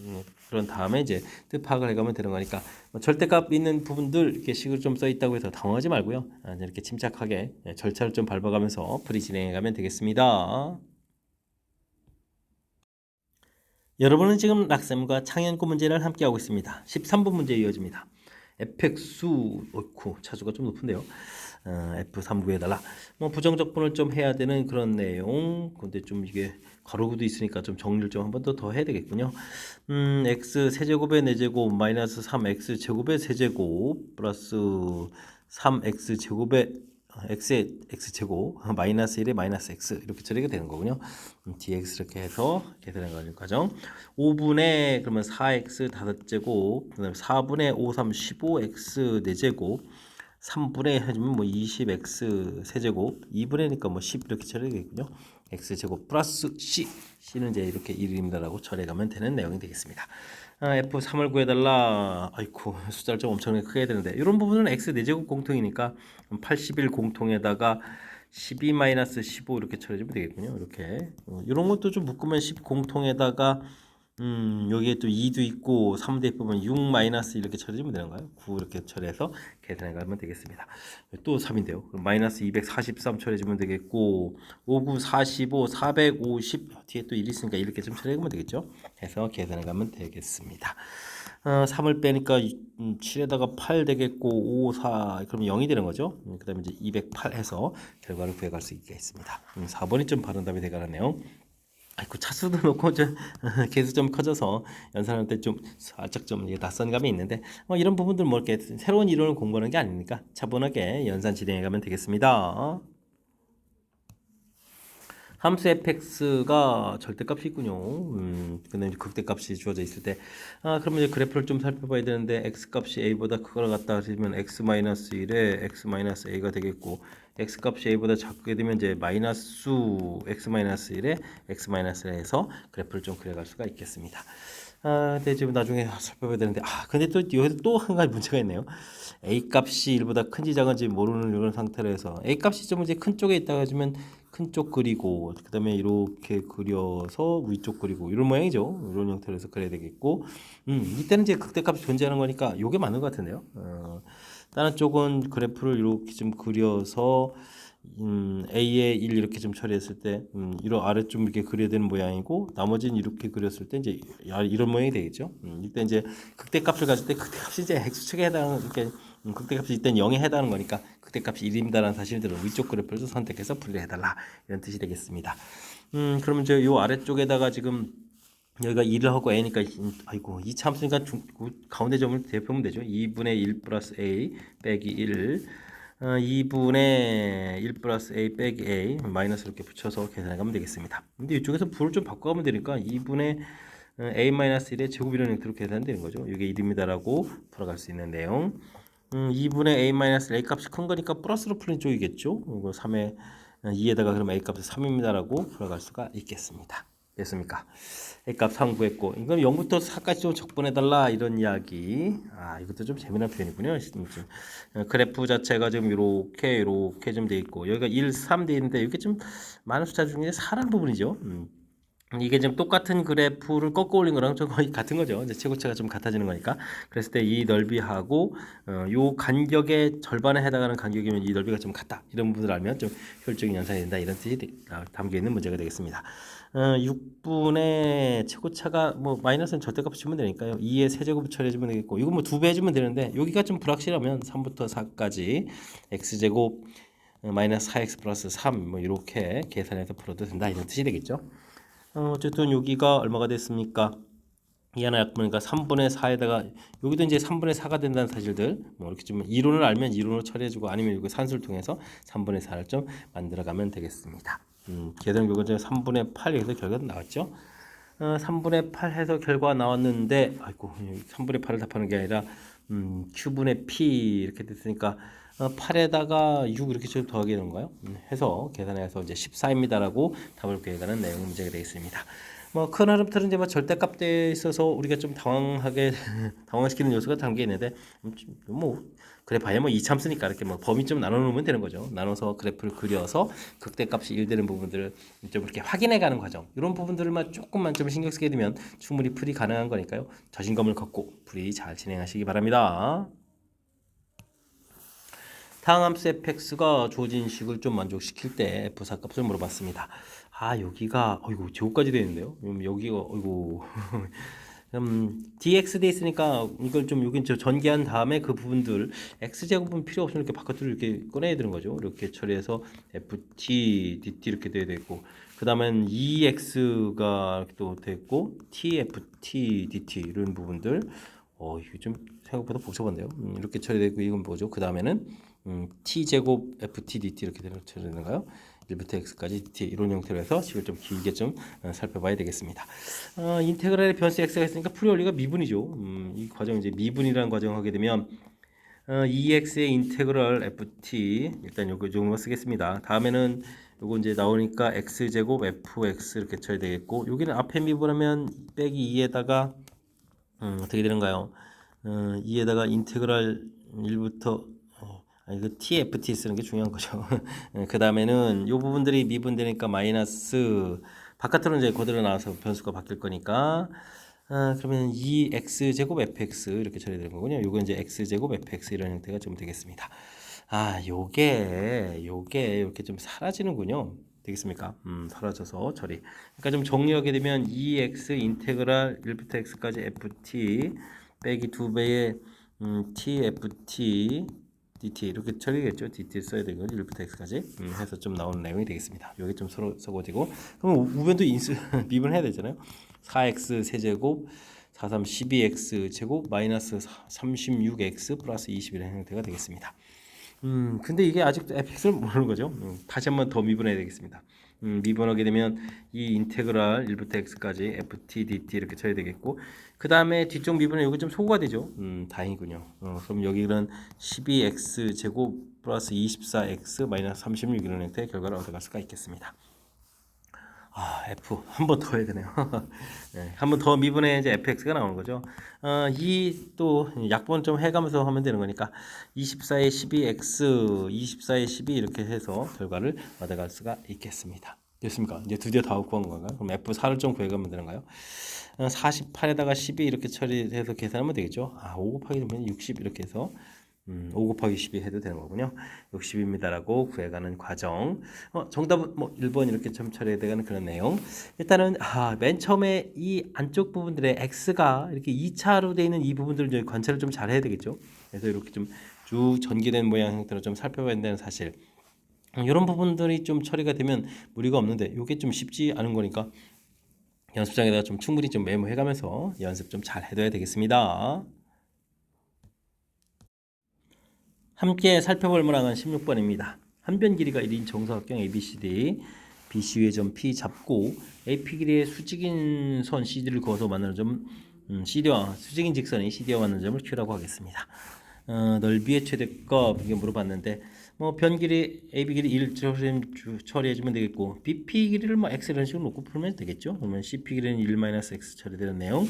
Speaker 1: 그런 다음에 이제 뜻 파악을 해가면 되는 거니까 절대값 있는 부분들 이렇게 식을 좀 써 있다고 해서 당황하지 말고요. 이렇게 침착하게 절차를 좀 밟아가면서 풀이 진행해가면 되겠습니다. 여러분은 지금 락쌤과 창현고 문제를 함께하고 있습니다. 13번 문제 이어집니다. fx수 옳고 차수가 좀 높은데요. f3 구해달라. 뭐 부정적분을 좀 해야 되는 그런 내용. 근데 좀 이게 가로구도 있으니까 좀 정리를 좀 한 번 더 해야 되겠군요. x 세제곱의 4제곱 마이너스 3x 제곱의 세제곱 플러스 3x 제곱의 x의 x제곱 마이너스 1의 마이너스 x 이렇게 처리가 되는 거군요. dx 이렇게 해서 계산하는 과정 5분의 그러면 4x 5제곱 그 다음에 4분의 5, 3, 15x 4제곱 3분의 해주면 뭐 20x 세제곱 2분의니까 뭐 10 이렇게 처리되겠군요. x제곱 플러스 c는 이제 이렇게 1입니다라고 처리하면 되는 내용이 되겠습니다. F3을 구해달라. 아이쿠 숫자를 좀 엄청나게 크게 해야 되는데 이런 부분은 x 4제곱 공통이니까 81 공통에다가 12-15 이렇게 처리해주면 되겠군요. 이렇게 이런 것도 좀 묶으면 10 공통에다가 여기에 또 2도 있고 3도 있으면 6 마이너스 이렇게 처리해주면 되는 거예요. 9 이렇게 처리해서 계산해 가면 되겠습니다. 또 3인데요. 그럼 마이너스 243 처리해주면 되겠고 5, 9, 45, 450 뒤에 또 1 있으니까 이렇게 좀 처리해 가면 되겠죠. 해서 계산해 가면 되겠습니다. 3을 빼니까 7에다가 8 되겠고 5, 4 그러면 0이 되는 거죠. 그 다음에 이제 208 해서 결과를 구해갈 수 있겠습니다. 4번이 좀 바른 답이 되가네요. 아이고 차수도 놓고 좀 개수 좀 커져서 연산할 때 좀 살짝 좀 낯선 감이 있는데 이런 부분들 뭐 이렇게 새로운 이론을 공부하는 게 아니니까 차분하게 연산 진행해 가면 되겠습니다. 함수 fx가 절대값이 있군요. 근데 이제 극대값이 주어져 있을 때, 그러면 이제 그래프를 좀 살펴봐야 되는데, x값이 a보다 크거나 같다 하시면 x-1에 x-a가 되겠고, x값이 a보다 작게 되면 이제 마이너스 x-1에 x-1에서 그래프를 좀 그려갈 수가 있겠습니다. 근데 지금 나중에 살펴봐야 되는데, 근데 또 여기서 또 한 가지 문제가 있네요. a 값이 1보다 큰지 작은지 모르는 이런 상태로 해서 a 값이 좀 이제 큰 쪽에 있다가 하면 큰 쪽 그리고 그 다음에 이렇게 그려서 위쪽 그리고 이런 모양이죠. 이런 형태로 해서 그려야 되겠고 이때는 이제 극대값이 존재하는 거니까 이게 맞는 것 같은데요. 다른 쪽은 그래프를 이렇게 좀 그려서 A에 1 이렇게 좀 처리했을 때 이런 아래쪽 이렇게 그려야 되는 모양이고 나머지는 이렇게 그렸을 때 이제 이런 모양이 되겠죠. 이때 이제 극대값을 가질 때 극대값이 이제 x축에 해당하는 이렇게 극대값이 이때는 0에 해당하는 거니까 극대값이 1입니다라는 사실들은 위쪽 그래프를 선택해서 분리해 달라 이런 뜻이 되겠습니다. 그러면 이제 요 아래쪽에다가 지금 여기가 1을 하고 a니까 아이고 이 참수니까 가운데 점을 대표하면 되죠. 2분의 1 플러스 a 빼기 1 2분의 1 플러스 a 빼기 a 마이너스 이렇게 붙여서 계산해 가면 되겠습니다. 근데 이쪽에서 부를 좀 바꿔가면 되니까 2분의 a 마이너스 1의 제곱이라는 형태로 계산되는 거죠. 이게 1입니다라고 풀어갈 수 있는 내용. 2분의 a 마이너스 a 값이 큰 거니까 플러스로 풀린 쪽이겠죠. 이거 3에 2에다가 그럼 a 값이 3입니다라고 풀어갈 수가 있겠습니다. 됐습니까? A값 3 구했고 이건 0부터 4까지 좀 적분해달라 이런 이야기. 이것도 좀 재미난 표현이군요. 그래프 자체가 지금 이렇게 좀 돼 있고 여기가 1, 3 돼 있는데 이게 좀 많은 숫자 중에 4라는 부분이죠. 이게 지금 똑같은 그래프를 꺾어 올린 거랑 좀 거의 같은 거죠. 이제 최고차가 좀 같아지는 거니까. 그랬을 때 이 넓이하고 요 간격의 절반에 해당하는 간격이면 이 넓이가 좀 같다. 이런 부분을 알면 좀 효율적인 연산이 된다. 이런 뜻이 담겨 있는 문제가 되겠습니다. 6분의 최고차가 뭐 마이너스는 절대값 주면 되니까요. 2의 세제곱 처리해주면 되겠고 이거 뭐 2배 해주면 되는데 여기가 좀 불확실하면 3부터 4까지 x제곱 마이너스 4x 플러스 3 뭐 이렇게 계산해서 풀어도 된다. 이런 뜻이 되겠죠. 어쨌든 여기가 얼마가 됐습니까? 이 하나 약분이니까 3분의 4에다가 여기도 이제 3분의 4가 된다는 사실들 뭐 이렇게 좀 이론을 알면 이론으로 처리해주고 아니면 이거 산수를 통해서 3분의 4를 좀 만들어가면 되겠습니다. 계산 결과 3분의 8 여기서 결과가 나왔죠. 3분의 8 해서 결과 나왔는데 아이고 3분의 8을 답하는 게 아니라 q분의 p 이렇게 됐으니까 8에다가 6 이렇게 좀 더하게 되는 거예요. 해서 계산해서 이제 14입니다라고 답을 구해가는 내용 문제가 되겠습니다. 뭐 큰 흐름틀은 이제 뭐 절대값에 있어서 우리가 좀 당황하게 당황시키는 요소가 담겨 있는데 뭐 그래 봐야 뭐 이참수니까 이렇게 뭐 범위 좀 나눠 놓으면 되는 거죠. 나눠서 그래프를 그려서 극대값이 1 되는 부분들을 좀 이렇게 확인해 가는 과정. 이런 부분들만 조금만 좀 신경 쓰게 되면 충분히 풀이 가능한 거니까요. 자신감을 갖고 풀이 잘 진행하시기 바랍니다. 다음 함수 fx가 주어진 식을 좀 만족시킬 때 부사값을 물어봤습니다. 여기가 어이구 제곱까지 되어 있는데요. 여기가 어이구 dx 돼 있으니까 이걸 좀 여기 전개한 다음에 그 부분들 x제곱은 필요 없으면 이렇게 바깥으로 이렇게 꺼내야 되는 거죠. 이렇게 처리해서 ft dt 이렇게 돼야 되고 그 다음엔 ex가 또 됐고 tft dt 이런 부분들 이게 좀 생각보다 복잡한데요. 이렇게 처리되고 이건 뭐죠? 그 다음에는 t제곱 ft dt 이렇게 처리되는가요? 1부터 x까지 dt 이런 형태로 해서 식을 좀 길게 좀 살펴봐야 되겠습니다. 인테그랄의 변수 x가 있으니까 풀이 원리가 미분이죠. 이 과정 이제 미분이라는 과정을 하게 되면 2x의 인테그랄 ft 일단 요거 정도 쓰겠습니다. 다음에는 요거 이제 나오니까 x제곱 fx 이렇게 쳐야 되겠고 여기는 앞에 미분하면 빼기 2에다가 어떻게 되는가요? 2에다가 인테그랄 1부터 이거 TFT 쓰는 게 중요한 거죠. 그 다음에는 이 부분들이 미분되니까 마이너스 바깥으로 이제 그대로 나와서 변수가 바뀔 거니까 그러면 2x제곱 fx 이렇게 처리되는 거군요. 요건 이제 x제곱 fx 이런 형태가 좀 되겠습니다. 요게 이렇게 좀 사라지는군요. 되겠습니까? 사라져서 처리. 그러니까 좀 정리하게 되면 2x 인테그랄 1부터 x까지 ft 빼기 2배의 tft dt 이렇게 처리겠죠. dt 써야 되는 건 1부터 x까지 해서 좀 나오는 내용이 되겠습니다. 여기 좀 서로 써고지고 그럼 우변도 인수 미분해야 되잖아요. 4x 세제곱 43 12x 제곱 마이너스 36x 플러스 21의 형태가 되겠습니다. 근데 이게 아직도 fx를 모르는 거죠. 다시 한번 더 미분해야 되겠습니다. 미분하게 되면 이 인테그랄 1부터 x까지 ft dt 이렇게 쳐야 되겠고 그 다음에 뒤쪽 미분은 여기 좀 소구가 되죠. 다행이군요. 그럼 여기는 12x 제곱 플러스 24x 마이너스 36 이런 형태의 결과를 얻어갈 수가 있겠습니다. F 한 번 더 해야 되네요. 네, 한 번 더 미분해 이제 fx가 나오는 거죠. 이 또 약분 좀 해가면서 하면 되는 거니까 24에 12x, 24에 12 이렇게 해서 결과를 얻어갈 수가 있겠습니다. 됐습니까? 이제 드디어 다 구한 건가요? 그럼 F4를 좀 구해가면 되는가요? 48에다가 12 이렇게 처리해서 계산하면 되겠죠. 5 곱하기 되면 60 이렇게 해서 5 곱하기 12 해도 되는 거군요. 60입니다라고 구해가는 과정. 정답은 뭐 1번 이렇게 좀 처리해가는 그런 내용. 일단은 맨 처음에 이 안쪽 부분들의 x가 이렇게 2차로 되어 있는 이 부분들을 이제 관찰을 좀 잘 해야 되겠죠. 그래서 이렇게 좀 쭉 전개된 모양 형태로 좀 살펴봐야 된다는 사실. 이런 부분들이 좀 처리가 되면 무리가 없는데 이게 좀 쉽지 않은 거니까 연습장에다가 좀 충분히 좀 메모해가면서 연습 좀 잘 해둬야 되겠습니다. 함께 살펴볼 문항은 16번입니다. 한 변 길이가 1인 정사각형 ABCD BC 위의 점 P 잡고 AP 길이의 수직인 선 CD를 그어서 만나는 점 CD와 수직인 직선이 CD와 만나는 점을 Q라고 하겠습니다. 넓이의 최대값 이게 물어봤는데 뭐 변 길이 AB 길이 1 처리해주면 되겠고 BP 길이를 뭐 X 이런 식으로 놓고 풀면 되겠죠. 그러면 CP 길이는 1-X 처리되는 내용.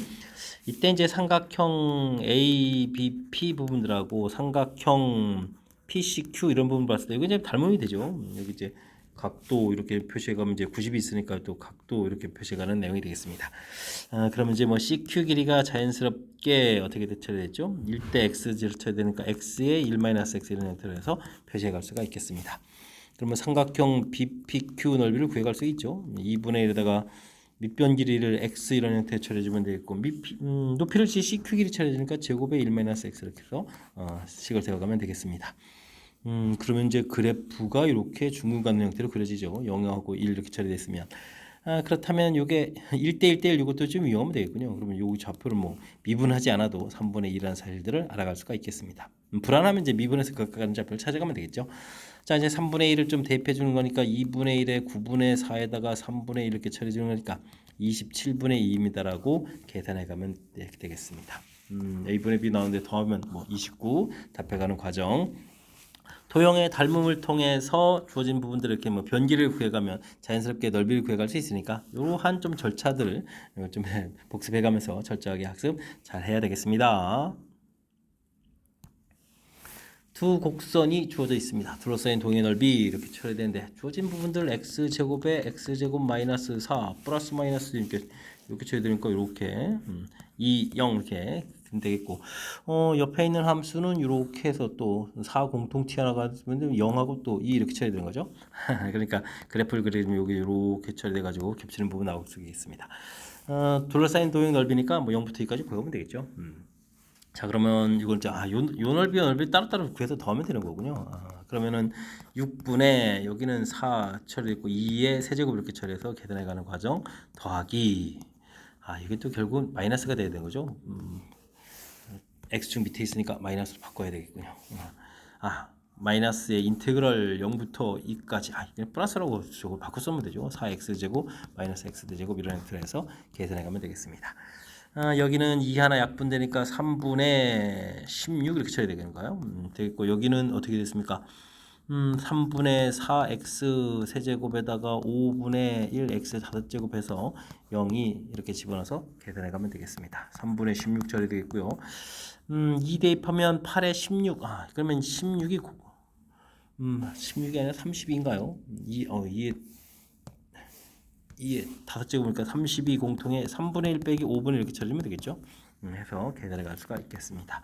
Speaker 1: 이때 이제 삼각형 ABP 부분들하고 삼각형 PCQ 이런 부분 봤을 때 이거 이제 닮음이 되죠. 여기 이제 각도 이렇게 표시해가면 이제 90이 있으니까 또 각도 이렇게 표시해가는 내용이 되겠습니다. 그러면 이제 뭐 CQ 길이가 자연스럽게 어떻게 처리됐죠? 1대 X를 쳐야 되니까 X에 1-X 이런 형태로 해서 표시해갈 수가 있겠습니다. 그러면 삼각형 BPQ 넓이를 구해갈 수 있죠. 2분의 1에다가 밑변 길이를 x 이런 형태로 처리해주면 되겠고 높이를 CQ 길이 처리해주니까 제곱에 1-x 이렇게 해서 식을 세워가면 되겠습니다. 그러면 이제 그래프가 이렇게 중근받는 형태로 그려지죠. 0하고 1 이렇게 처리됐으면 그렇다면 이게 1대 1대1 이것도 좀 위험하면 되겠군요. 그러면 요 좌표를 뭐 미분하지 않아도 3분의 1이라는 사실들을 알아갈 수가 있겠습니다. 불안하면 이제 미분해서 각각 좌표를 찾아가면 되겠죠. 자 이제 3분의 1을 좀 대입해 주는 거니까 2분의 1에 9분의 4에다가 3분의 1 이렇게 처리해 주는 거니까 27분의 2입니다라고 계산해 가면 되겠습니다. A분의 B 나오는데 더하면 뭐 29 답해가는 과정. 도형의 닮음을 통해서 주어진 부분들을 이렇게 뭐 변기를 구해가면 자연스럽게 넓이를 구해갈 수 있으니까 이러한 좀 절차들을 좀 복습해가면서 철저하게 학습 잘 해야 되겠습니다. 두 곡선이 주어져 있습니다. 둘러싸인 동의 넓이 이렇게 처리되는데 주어진 부분들 x제곱에 x제곱 마이너스 4 플러스 마이너스 이렇게 처리되니까 이렇게 2, 0 이렇게 되겠고 옆에 있는 함수는 이렇게 해서 또 4 공통 튀어나가면 0하고 또 2 이렇게 처리되는 거죠. 그러니까 그래프를 그리면 여기 이렇게 처리돼 가지고 겹치는 부분 나올 수 있습니다. 둘러싸인 도형 넓이니까 뭐 0부터 2까지 구하면 되겠죠. 자 그러면 이걸 이제 요 넓이 따로따로 구해서 더하면 되는 거군요. 그러면은 6분의 여기는 4 처리했고 2의 세제곱 이렇게 처리해서 계산해 가는 과정 더하기 이게 또 결국 마이너스가 돼야 되는 거죠. x축 밑에 있으니까 마이너스로 바꿔야 되겠군요. 마이너스의 인테그럴 0부터 2까지 그냥 플러스라고 저걸 바꿔 쓰면 되죠. 4x제곱 마이너스 x제곱 이런 형태로 해서 계산해 가면 되겠습니다. 여기는 2 하나 약분되니까 3분의 16 이렇게 쳐야 되겠는가요? 되겠고 여기는 어떻게 됐습니까? 3분의 4x 세제곱에다가 5분의 1x 5제곱 해서 0이 이렇게 집어넣어서 계산해 가면 되겠습니다. 3분의 16 처리 되겠고요. 2 대입하면 8에 16 그러면 16이 16이 아니라 32인가요? 2에 이 다섯 제곱이니까 32 공통의 3분의 1 빼기 5분의 이렇게 처리하면 되겠죠. 해서 계산해 갈 수가 있겠습니다.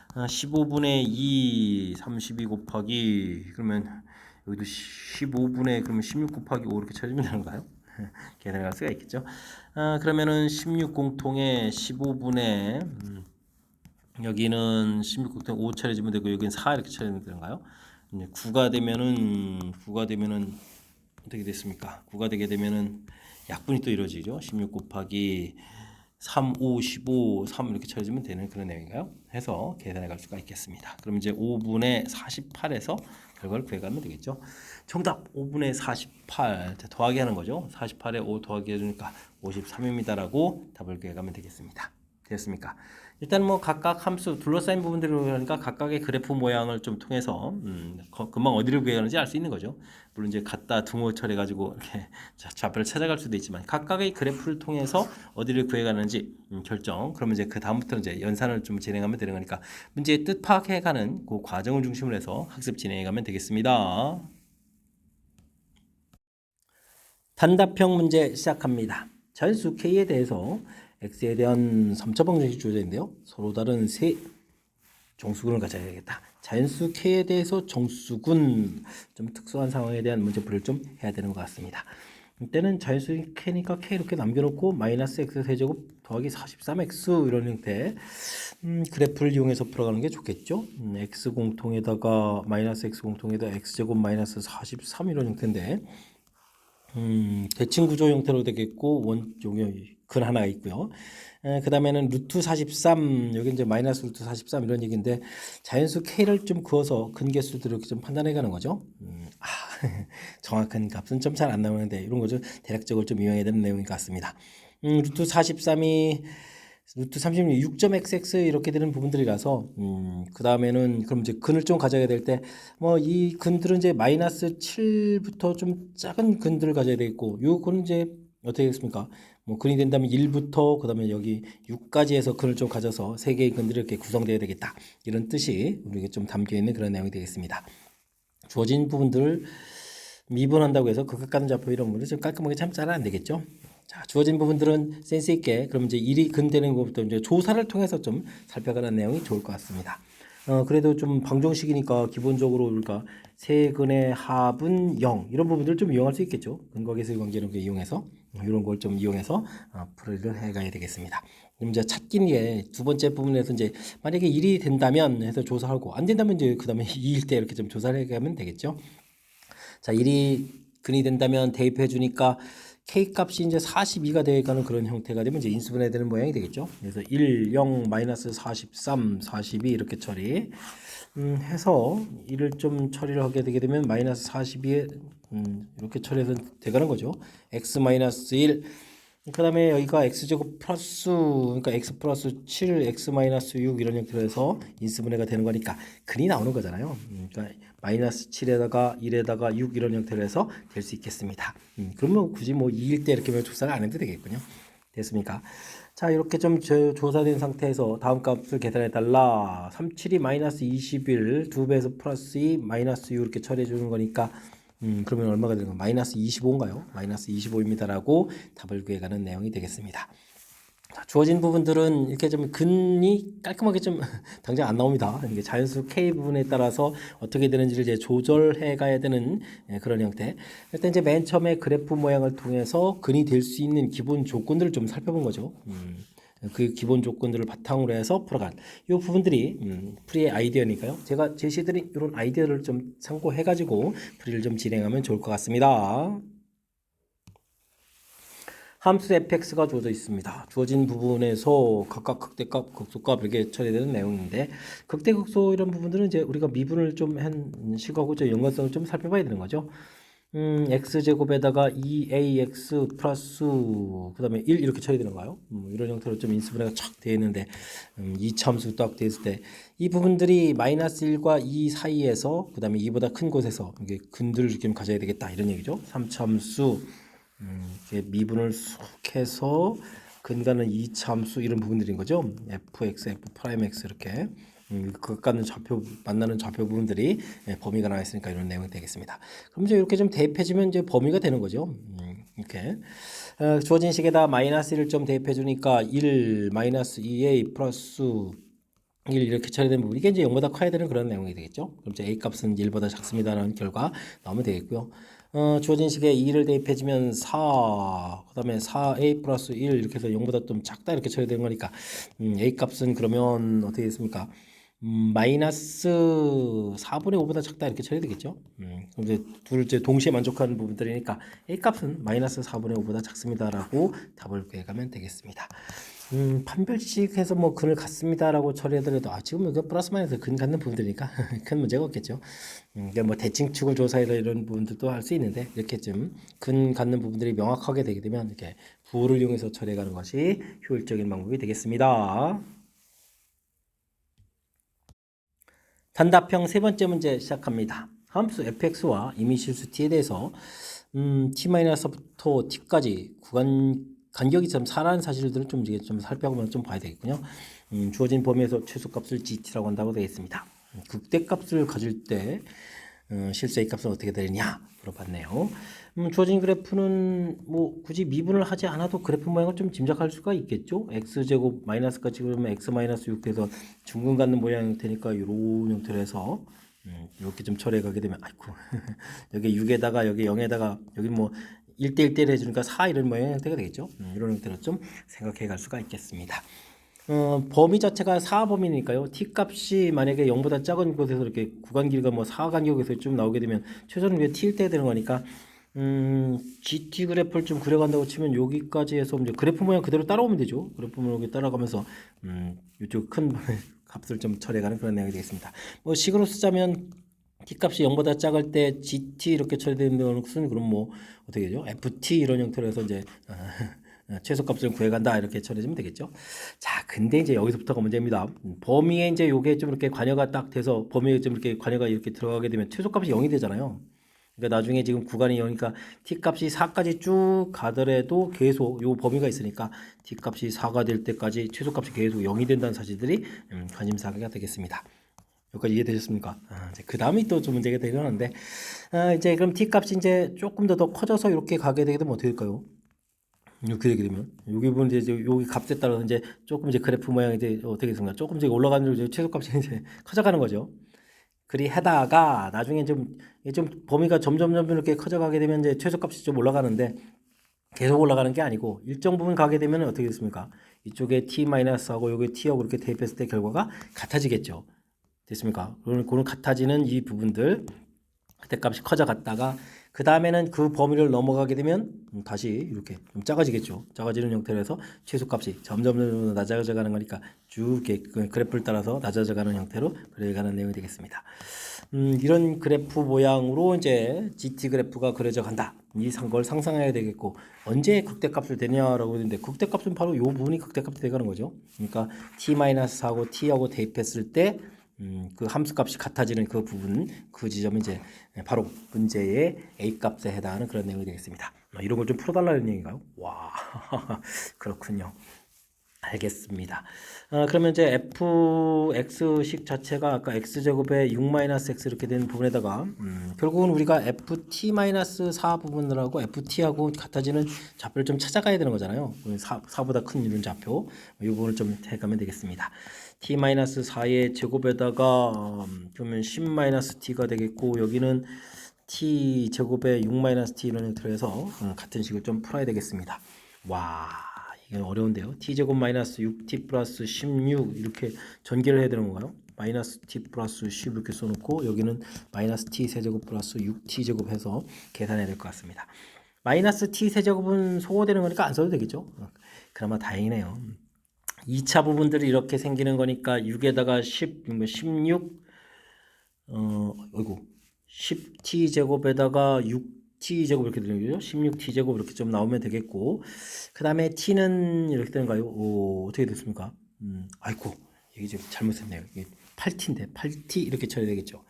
Speaker 1: 15분의 2 32 곱하기 그러면 여기도 15분의 그러면 16 곱하기 5 이렇게 처리하면 되는가요? 계산해 갈 수가 있겠죠. 그러면은 16 공통의 15분의 여기는 16 공통의 5 처리해주면 되고 여기는 4 이렇게 처리하면 되는가요? 9가 되면은 어떻게 됐습니까? 9가 되게 되면은 약분이 또 이루어지죠. 16 곱하기 3, 5, 15, 3 이렇게 처리해주면 되는 그런 내용인가요? 해서 계산해 갈 수가 있겠습니다. 그럼 이제 5분의 48에서 결과를 구해가면 되겠죠. 정답 5분의 48 더하기 하는 거죠. 48에 5 더하기 해주니까 53입니다라고 답을 구해가면 되겠습니다. 됐습니까? 일단 뭐 각각 함수 둘러싸인 부분들을 그러니까 각각의 그래프 모양을 좀 통해서 금방 어디를 구해가는지 알 수 있는 거죠. 물론 이제 갖다 등호 처리해가지고 이렇게 좌표를 찾아갈 수도 있지만 각각의 그래프를 통해서 어디를 구해가는지 결정. 그러면 이제 그 다음부터는 이제 연산을 좀 진행하면 되는 거니까 문제의 뜻 파악해가는 그 과정을 중심으로 해서 학습 진행해가면 되겠습니다. 단답형 문제 시작합니다. 자연수 K에 대해서 X에 대한 3차 방정식 주어져 있는데요. 서로 다른 세 정수근을 가져야 되겠다. 자연수 K에 대해서 정수근 좀 특수한 상황에 대한 문제풀이를 좀 해야 되는 것 같습니다. 이때는 자연수 K니까 K 이렇게 남겨놓고 마이너스 X 세제곱 더하기 43X 이런 형태 그래프를 이용해서 풀어가는 게 좋겠죠. X 공통에다가 마이너스 X 공통에다 X제곱 마이너스 43 이런 형태인데 대칭 구조 형태로 되겠고 근 하나가 있고요. 그 다음에는 루트 43 여기 이제 마이너스 루트 43 이런 얘기인데 자연수 K를 좀 그어서 근계수들을 이렇게 좀 판단해 가는 거죠. 정확한 값은 좀 잘 안 나오는데 이런 거죠. 대략적으로 좀 이용해야 되는 내용인 것 같습니다. 루트 43이 루트 36, 6.xx 이렇게 되는 부분들이라서 그 다음에는 그럼 이제 근을 좀 가져야 될 때 뭐 이 근들은 이제 마이너스 7부터 좀 작은 근들을 가져야 되겠고 요 근은 이제 어떻게 되겠습니까? 뭐 근이 된다면 1부터 그 다음에 여기 6까지 해서 근을 좀 가져서 세 개의 근들이 이렇게 구성되어야 되겠다 이런 뜻이 우리에게 좀 담겨 있는 그런 내용이 되겠습니다. 주어진 부분들을 미분한다고 해서 극각가는 좌표 이런 부분을 좀 깔끔하게 참 잘 안 되겠죠. 자, 주어진 부분들은 센스 있게 그럼 이제 일이 근되는 것부터 이제 조사를 통해서 좀 살펴가는 내용이 좋을 것 같습니다. 그래도 좀 방정식이니까 기본적으로 우리가 세 근의 합은 0 이런 부분들 좀 이용할 수 있겠죠. 근과 계수의 관계를 이용해서 이런 걸 좀 이용해서 풀이를 해가야 되겠습니다. 그럼 이제 찾긴 게 두 번째 부분에서 이제 만약에 1이 된다면 해서 조사하고 안 된다면 이제 그 다음에 2일 때 이렇게 좀 조사를 해가면 되겠죠. 자, 1이 근이 된다면 대입해 주니까 K 값이 이제 42가 되어가는 그런 형태가 되면 이제 인수분해 되는 모양이 되겠죠. 그래서 1, 0, 마이너스 43, 42 이렇게 처리 해서 1을 좀 처리를 하게 되게 되면 마이너스 42에 이렇게 처리해서 되가는 거죠. x 마이너스 1 그 다음에 여기가 x제곱 플러스 그러니까 x 플러스 7 x 마이너스 6 이런 형태로 해서 인수분해가 되는 거니까 근이 나오는 거잖아요. 그러니까 마이너스 7에다가 1에다가 6 이런 형태로 해서 될 수 있겠습니다. 그러면 굳이 뭐 2일 때 이렇게 조사를 안 해도 되겠군요. 됐습니까? 자, 이렇게 좀 조사된 상태에서 다음 값을 계산해 달라. 37이 마이너스 21 2배에서 플러스 2 마이너스 6 이렇게 처리해 주는 거니까 그러면 얼마가 되는 거? 마이너스 25인가요? 마이너스 25입니다라고 답을 구해가는 내용이 되겠습니다. 자, 주어진 부분들은 이렇게 좀 근이 깔끔하게 좀 당장 안 나옵니다. 이게 자연수 K 부분에 따라서 어떻게 되는지를 이제 조절해 가야 되는 그런 형태. 일단 이제 맨 처음에 그래프 모양을 통해서 근이 될 수 있는 기본 조건들을 좀 살펴본 거죠. 그 기본 조건들을 바탕으로 해서 풀어간 이 부분들이 풀이의 아이디어니까요. 제가 제시드린 이런 아이디어를 좀 참고해 가지고 풀이를 좀 진행하면 좋을 것 같습니다. 함수 fx가 주어져 있습니다. 주어진 부분에서 각각 극대값, 극소값 이렇게 처리되는 내용인데 극대극소 이런 부분들은 이제 우리가 미분을 좀 한 식하고 연관성을 좀 살펴봐야 되는 거죠. x제곱에다가 2ax 플러스 그 다음에 1 이렇게 처리되는가요? 이런 형태로 좀 인수분해가 촥 되어 있는데 이차함수 딱 되었을 때 이 부분들이 마이너스 1과 2 사이에서 그 다음에 2보다 큰 곳에서 이게 근들을 좀 가져야 되겠다 이런 얘기죠. 3차함수 미분을 쏙 해서 근가는 2차함수 이런 부분들인 거죠. fx, f'x 이렇게 극과는 좌표 만나는 좌표 부분들이 범위가 나와 있으니까 이런 내용이 되겠습니다. 그럼 이제 이렇게 좀 대입해지면 이제 범위가 되는 거죠. 이렇게 주어진 식에다 마이너스 1을 좀 대입해 주니까 1 마이너스 2a 플러스 1 이렇게 처리된 부분, 이게 이제 0보다 커야 되는 그런 내용이 되겠죠. 그럼 이제 a 값은 1보다 작습니다라는 결과 나오면 되겠고요. 주어진 식에 2를 대입해주면 4, 그 다음에 4a 플러스 1 이렇게 해서 0보다 좀 작다 이렇게 처리된 거니까 a 값은 그러면 어떻게 됐습니까? 마이너스 4분의 5보다 작다 이렇게 처리되겠죠. 그럼 이제 둘 이제 동시에 만족하는 부분들이니까 a 값은 마이너스 4분의 5보다 작습니다라고 답을 구해가면 되겠습니다. 판별식해서 뭐 근을 갖습니다라고 처리하더라도 지금 이거 플러스 마이너스 근 갖는 부분들이니까 큰 문제가 없겠죠. 그러니까 뭐 대칭축을 조사해서 이런 부분들도 할 수 있는데 이렇게 좀 근 갖는 부분들이 명확하게 되게 되면 이렇게 부호를 이용해서 처리해가는 것이 효율적인 방법이 되겠습니다. 단답형 세 번째 문제 시작합니다. 함수 fx와 이미실수 t에 대해서 t-부터 t까지 간격이 좀 4라는 사실들을 좀 이제 좀 살펴보면 좀 봐야 되겠군요. 주어진 범위에서 최소값을 gt라고 한다고 되어 있습니다. 극대값을 가질 때 실수 a값은 어떻게 되느냐 물어봤네요. 주어진 그래프는 뭐 굳이 미분을 하지 않아도 그래프 모양을 좀 짐작할 수가 있겠죠. x제곱 마이너스까지 그러면 x 마이너스 6 돼서 중근 갖는 모양 형태니까 이런 형태로 해서 이렇게 좀 처리해 가게 되면 아이고 여기 6에다가 여기 0에다가 여기 뭐 1대1대1 해주니까 4 이런 모양 형태가 되겠죠. 이런 형태로 좀 생각해 갈 수가 있겠습니다. 범위 자체가 4범위니까요. t값이 만약에 0보다 작은 곳에서 이렇게 구간 길이가 뭐 4 간격에서 좀 나오게 되면 최소는 왜 t일 때 되는 거니까 GT 그래프를 좀 그려간다고 치면 여기까지 해서 이제 그래프 모양 그대로 따라오면 되죠. 그래프 모양 따라가면서 이쪽 큰 값을 좀 처리해가는 그런 내용이 되겠습니다. 뭐 식으로 쓰자면 t값이 0보다 작을 때 GT 이렇게 처리되는 것은 그럼 뭐 어떻게 되죠? FT 이런 형태로 해서 이제 최소값을 구해간다 이렇게 처리하면 되겠죠. 자, 근데 이제 여기서부터가 문제입니다. 범위에 이제 요게 좀 이렇게 관여가 딱 돼서 범위에 좀 이렇게 관여가 이렇게 들어가게 되면 최소값이 0이 되잖아요. 그러니까 나중에 지금 구간이 0이니까 t값이 4까지 쭉 가더라도 계속 요 범위가 있으니까 t값이 4가 될 때까지 최소값이 계속 0이 된다는 사실들이 관심사가 되겠습니다. 여기까지 이해되셨습니까? 이제 그 다음이 또 좀 문제가 되려는데 이제 그럼 t값이 이제 조금 더 커져서 이렇게 가게 되게 되면 어떻게 될까요? 이렇게 되게 되면 여기 보면 이제 여기 값에 따라서 이제 조금 이제 그래프 모양이 이제 어떻게 되습니까? 조금 이제 올라가는 이제 최소값이 이제 커져가는 거죠. 그리 하다가 나중에 좀 범위가 점점 이렇게 커져가게 되면 이제 최소값이 좀 올라가는데 계속 올라가는 게 아니고 일정 부분 가게 되면 어떻게 됐습니까? 이쪽에 t-하고 여기 t하고 이렇게 대입했을 때 결과가 같아지겠죠. 됐습니까? 그런 같아지는 이 부분들 그때값이 커져갔다가 그 다음에는 그 범위를 넘어가게 되면 다시 이렇게 좀 작아지겠죠. 작아지는 형태로 해서 최소값이 점점 낮아져가는 거니까 쭉 이렇게 그래프를 따라서 낮아져가는 형태로 그려가는 내용이 되겠습니다. 이런 그래프 모양으로 이제 GT 그래프가 그려져 간다. 걸 상상해야 되겠고 언제 극대값을 되냐라고 했는데 극대값은 바로 이 부분이 극대값이 되가는 거죠. 그러니까 t-4하고 t하고 대입했을 때 그 함수값이 같아지는 그 부분, 그 지점이 이제 바로 문제의 a 값에 해당하는 그런 내용이 되겠습니다. 이런 걸 좀 풀어달라는 얘기인가요? 와, 그렇군요. 알겠습니다. 그러면 이제 fx식 자체가 아까 x제곱에 6-x 이렇게 된 부분에다가 결국은 우리가 ft-4 부분들하고 ft하고 같아지는 좌표를 좀 찾아가야 되는 거잖아요. 4보다 큰 이런 좌표 이 부분을 좀 해가면 되겠습니다. t-4의 제곱에다가 그러면 10-t가 되겠고 여기는 t 제곱에 6-t 이런 형태로 해서 같은 식을 좀 풀어야 되겠습니다. 와, 이게 어려운데요. t제곱 마이너스 6t 플러스 16 이렇게 전개를 해야 되는 건가요? 마이너스 t 플러스 10 이렇게 써놓고 여기는 마이너스 t 세제곱 플러스 6t 제곱 해서 계산해야 될 것 같습니다. 마이너스 t 세제곱은 소거되는 거니까 안 써도 되겠죠? 그나마 다행이네요. 2차 부분들이 이렇게 생기는 거니까 6에다가 10, 16 어이구 10t 제곱에다가 6t 제곱 이렇게 되는 거죠. 16t 제곱 이렇게 좀 나오면 되겠고 그 다음에 t는 이렇게 되는가요? 어떻게 됐습니까? 아이고 이게 좀 잘못했네요. 이게 8t인데 8t 이렇게 쳐야 되겠죠.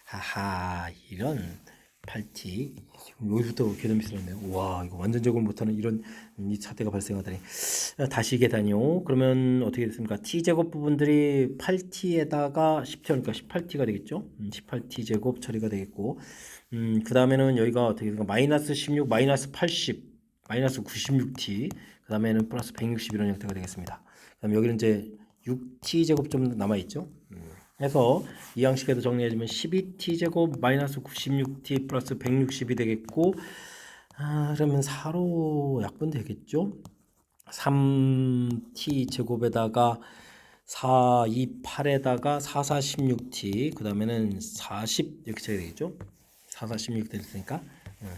Speaker 1: 하하 이런 8t 여기부터 계산이 쓰였네요. 와 이거 완전 적응 못하는 이런 이 사태가 발생하다니. 다시 계산이요. 그러면 어떻게 됐습니까? t제곱 부분들이 8t에다가 10t니까 18t가 되겠죠. 18t 제곱 처리가 되겠고 그 다음에는 여기가 어떻게 됩니까? 마이너스 16 마이너스 80 마이너스 96t, 그 다음에는 플러스 160 이런 형태가 되겠습니다. 그 다음에 여기는 이제 6t 제곱 좀 남아있죠. 해서 이 양식에도 정리해주면 12t 제곱 마이너스 96t 플러스 160이 되겠고, 그러면 4로 약분되겠죠. 3t 제곱에다가 4, 2, 8에다가 4, 4, 16t, 그 다음에는 40 이렇게 쳐야 되겠죠. 4, 4, 16 됐으니까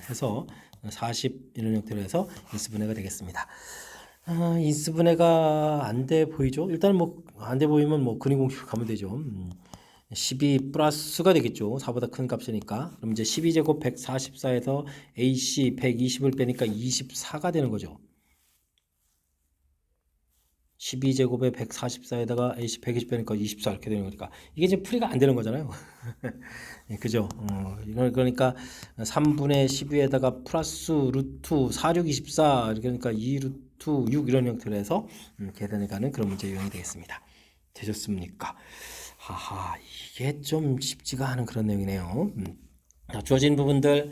Speaker 1: 해서 40 이런 형태로 해서 인수분해가 되겠습니다. 인수분해가 안 돼 보이죠? 일단 뭐 안 돼 보이면 뭐 근위공식으로 가면 되죠. 12 플러스가 되겠죠. 4보다 큰 값이니까. 그럼 이제 12제곱 144에서 AC 120을 빼니까 24가 되는 거죠. 12제곱에 144에다가 AC 120 빼니까 24 이렇게 되는 거니까 이게 이제 풀이가 안 되는 거잖아요. 그죠? 그러니까 3분의 12에다가 플러스 루트 4624 이렇게 하니까 2 루트 6 이런 형태로 해서 계산해 가는 그런 문제 유형이 되겠습니다. 되셨습니까? 하하, 이게 좀 쉽지가 않은 그런 내용이네요. 주어진 부분들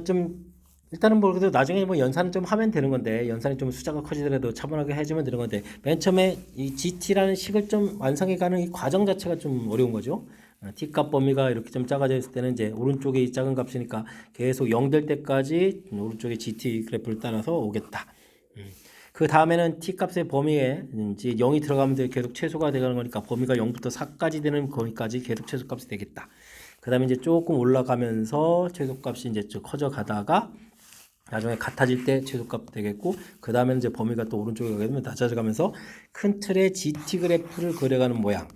Speaker 1: 좀 일단은 뭐 그래도 나중에 뭐 연산은 좀 하면 되는 건데, 연산이 좀 숫자가 커지더라도 차분하게 해주면 되는 건데, 맨 처음에 이 GT라는 식을 좀 완성해가는 이 과정 자체가 좀 어려운 거죠. T값 범위가 이렇게 좀 작아져 있을 때는 이제 오른쪽에 이 작은 값이니까 계속 0 될 때까지 오른쪽에 GT 그래프를 따라서 오겠다. 그 다음에는 T값의 범위에 이제 0이 들어가면 계속 최소가 되는 거니까 범위가 0부터 4까지 되는 거기까지 계속 최소값이 되겠다. 그 다음에 이제 조금 올라가면서 최소값이 이제 좀 커져 가다가 나중에 같아질 때 최소값 되겠고, 그 다음에는 이제 범위가 또 오른쪽에 가게 되면 낮아져가면서 큰 틀의 GT 그래프를 그려가는 모양.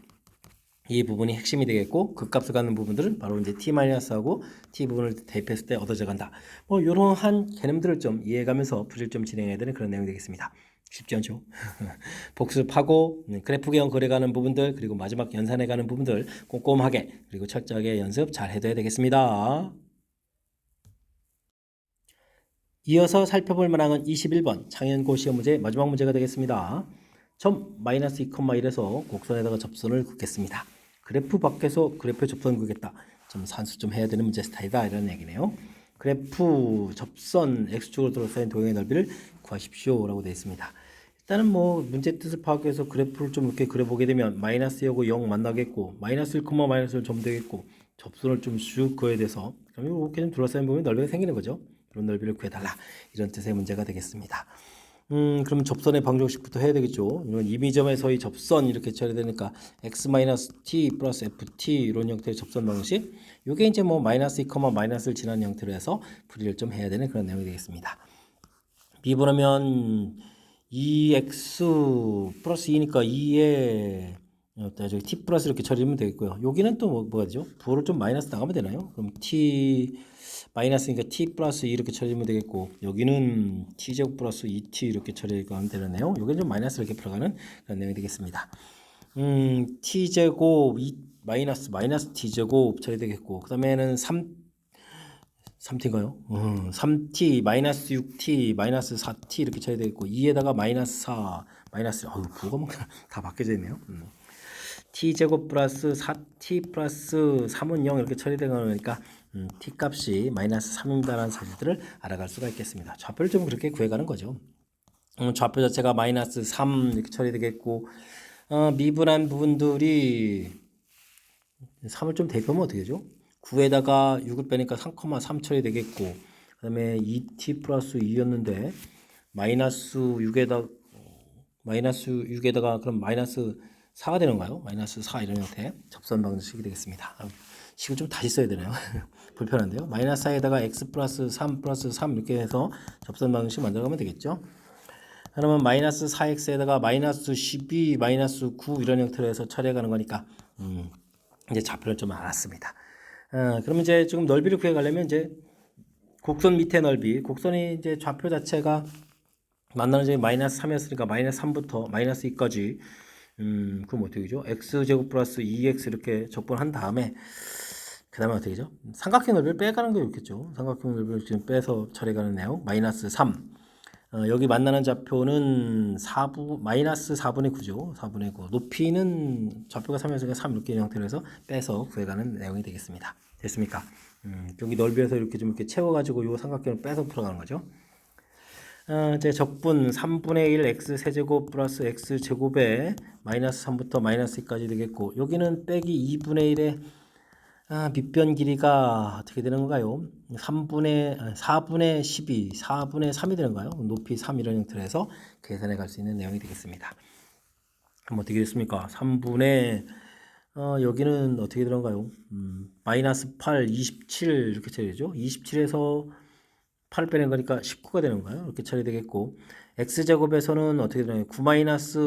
Speaker 1: 이 부분이 핵심이 되겠고, 그 값을 갖는 부분들은 바로 이제 T-하고 T 부분을 대입했을 때 얻어져 간다. 뭐, 이러한 개념들을 좀 이해해가면서 풀이를 좀 진행해야 되는 그런 내용이 되겠습니다. 쉽지 않죠? 복습하고, 그래프형 그려가는 부분들, 그리고 마지막 연산해가는 부분들 꼼꼼하게, 그리고 철저하게 연습 잘 해둬야 되겠습니다. 이어서 살펴볼 문항은 21번 창현고 시험 문제 마지막 문제가 되겠습니다. 점 마이너스 2,1에서 곡선에다가 접선을 긋겠습니다. 그래프 밖에서 그래프에 접선 긋겠다. 좀 산수 좀 해야 되는 문제 스타일이다 이런 얘기네요. 그래프 접선 x축으로 둘러싸인 도형의 넓이를 구하십시오 라고 되어 있습니다. 일단은 뭐 문제 뜻을 파악해서 해서 그래프를 좀 이렇게 그려보게 되면 마이너스하고 0 만나겠고 마이너스 1, 마이너스 1 점 되겠고 접선을 좀 쭉 그어야 돼서 그럼 이렇게 좀 둘러싸인 부분이 넓이가 생기는 거죠. 그런 넓이를 구해달라 이런 뜻의 문제가 되겠습니다. 그럼 접선의 방정식부터 해야 되겠죠. 이건 임의점에서의 접선 이렇게 처리해야 되니까 x-t 플러스 ft 이런 형태의 접선 방식. 이게 이제 뭐 마이너스 2, 마이너스를 지나는 형태로 해서 풀이를 좀 해야 되는 그런 내용이 되겠습니다. B번하면 2x 플러스 2니까 2에 저기 t 플러스 이렇게 처리하면 되겠고요. 여기는 또 뭐가 되죠? 부호를 좀 마이너스 나가면 되나요? 그럼 t 마이너스니까 t 플러스 2 이렇게 처리하면 되겠고, 여기는 t제곱 플러스 2t 이렇게 처리하면 되네요. 여기는 좀 마이너스 이렇게 풀어가는 그런 내용이 되겠습니다. t제곱 마이너스 t제곱 처리되겠고, 그 다음에는 3t인가요? 3t 마이너스 6t 마이너스 4t 이렇게 처리되겠고, 2에다가 마이너스 4 마이너스 부호가 뭐 다 바뀌어져 있네요. t제곱 플러스 4t 플러스 3은 0 이렇게 처리되는 거니까 t값이 마이너스 3입니다라는 사실들을 알아갈 수가 있겠습니다. 좌표를 좀 그렇게 구해가는 거죠. 좌표 자체가 마이너스 3 이렇게 처리되겠고, 미분한 부분들이 3을 좀 대입하면 어떻게 되죠? 9에다가 6을 빼니까 3,3 처리되겠고, 그 다음에 2t 플러스 2였는데 마이너스 6에다가 그럼 마이너스 4가 되는가요? 마이너스 4 이런 형태 접선 방식이 되겠습니다. 식을 좀 다시 써야 되나요? 불편한데요. 마이너스 4에다가 x 플러스 3 플러스 3 이렇게 해서 접선 방식 만들어가면 되겠죠. 그러면 마이너스 4x에다가 마이너스 12, 마이너스 9 이런 형태로 해서 처리해가는 거니까 이제 좌표를 좀 알았습니다. 그러면 이제 지금 넓이를 구해가려면 이제 곡선 밑에 넓이, 곡선이 이제 좌표 자체가 만나는 점이 마이너스 3이었으니까 마이너스 3부터 마이너스 2까지 그럼 어떻게 되죠? x제곱 플러스 2x 이렇게 적분한 다음에 그 다음에 어떻게 되죠? 삼각형 넓이를 빼가는 게 좋겠죠. 삼각형 넓이를 지금 빼서 처리가는 내용 마이너스 3 여기 만나는 좌표는 4부 마이너스 4분의 9죠. 4분의 9 높이는 좌표가 3이었으니까 3 이렇게 형태로 해서 빼서 구해가는 내용이 되겠습니다. 됐습니까? 여기 넓이에서 이렇게 좀 이렇게 채워가지고 이 삼각형을 빼서 풀어가는 거죠. 이제 적분 3분의 1 x 세제곱 플러스 x 제곱에 마이너스 3부터 마이너스 2까지 되겠고, 여기는 빼기 2분의 1에 밑변 길이가 어떻게 되는 건가요? 4분의 12, 4분의 3이 되는 건가요? 높이 3 이런 형태로 해서 계산해 갈 수 있는 내용이 되겠습니다. 그럼 어떻게 됐습니까? 3분의 여기는 어떻게 되는가요? 마이너스 8, 27 이렇게 처리되죠. 27에서 8을 빼는 거니까 19가 되는 거예요. 이렇게 처리되겠고, x제곱에서는 어떻게 되나요? 9 마이너스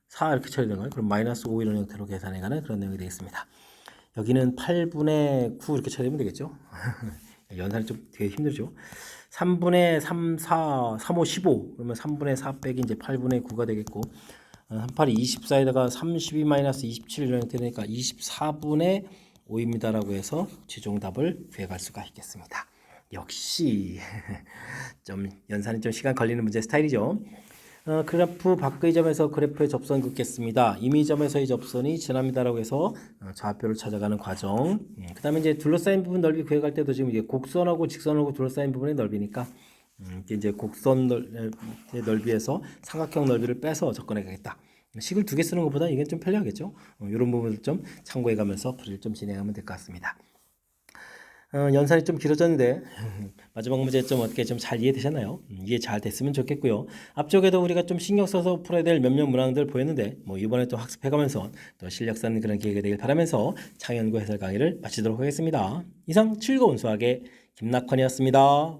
Speaker 1: 4 이렇게 처리되는 거예요. 그럼 마이너스 5 이런 형태로 계산해가는 그런 내용이 되겠습니다. 여기는 8분의 9 이렇게 처리되면 되겠죠. 연산이 좀 되게 힘들죠. 3분의 3, 4, 3, 5, 15 그러면 3분의 4 빼기 이제 8분의 9가 되겠고, 38이 24에다가 32 마이너스 27 이런 형태니까 24분의 5입니다라고 해서 최종 답을 구해갈 수가 있겠습니다. 역시 좀 연산이 좀 시간 걸리는 문제 스타일이죠. 그래프 밖의 점에서 그래프의 접선 긋겠습니다. 임의 점에서의 접선이 지납니다라고 해서 좌표를 찾아가는 과정. 그 다음에 이제 둘러싸인 부분 넓이 구해갈 때도 지금 이게 곡선하고 직선하고 둘러싸인 부분의 넓이니까 이제 곡선 넓이에서 삼각형 넓이를 빼서 접근해 가겠다. 식을 두 개 쓰는 것보다 이게 좀 편리하겠죠. 이런 부분을 좀 참고해 가면서 풀이를 좀 진행하면 될 것 같습니다. 연산이 좀 길어졌는데 마지막 문제 좀 어떻게 좀 잘 이해되셨나요? 이해 잘 됐으면 좋겠고요. 앞쪽에도 우리가 좀 신경 써서 풀어야 될 몇몇 문항들 보였는데 뭐 이번에 또 학습해가면서 또 실력 쌓는 그런 기회가 되길 바라면서 창연구 해설 강의를 마치도록 하겠습니다. 이상 즐거운 수학의 김낙헌이었습니다.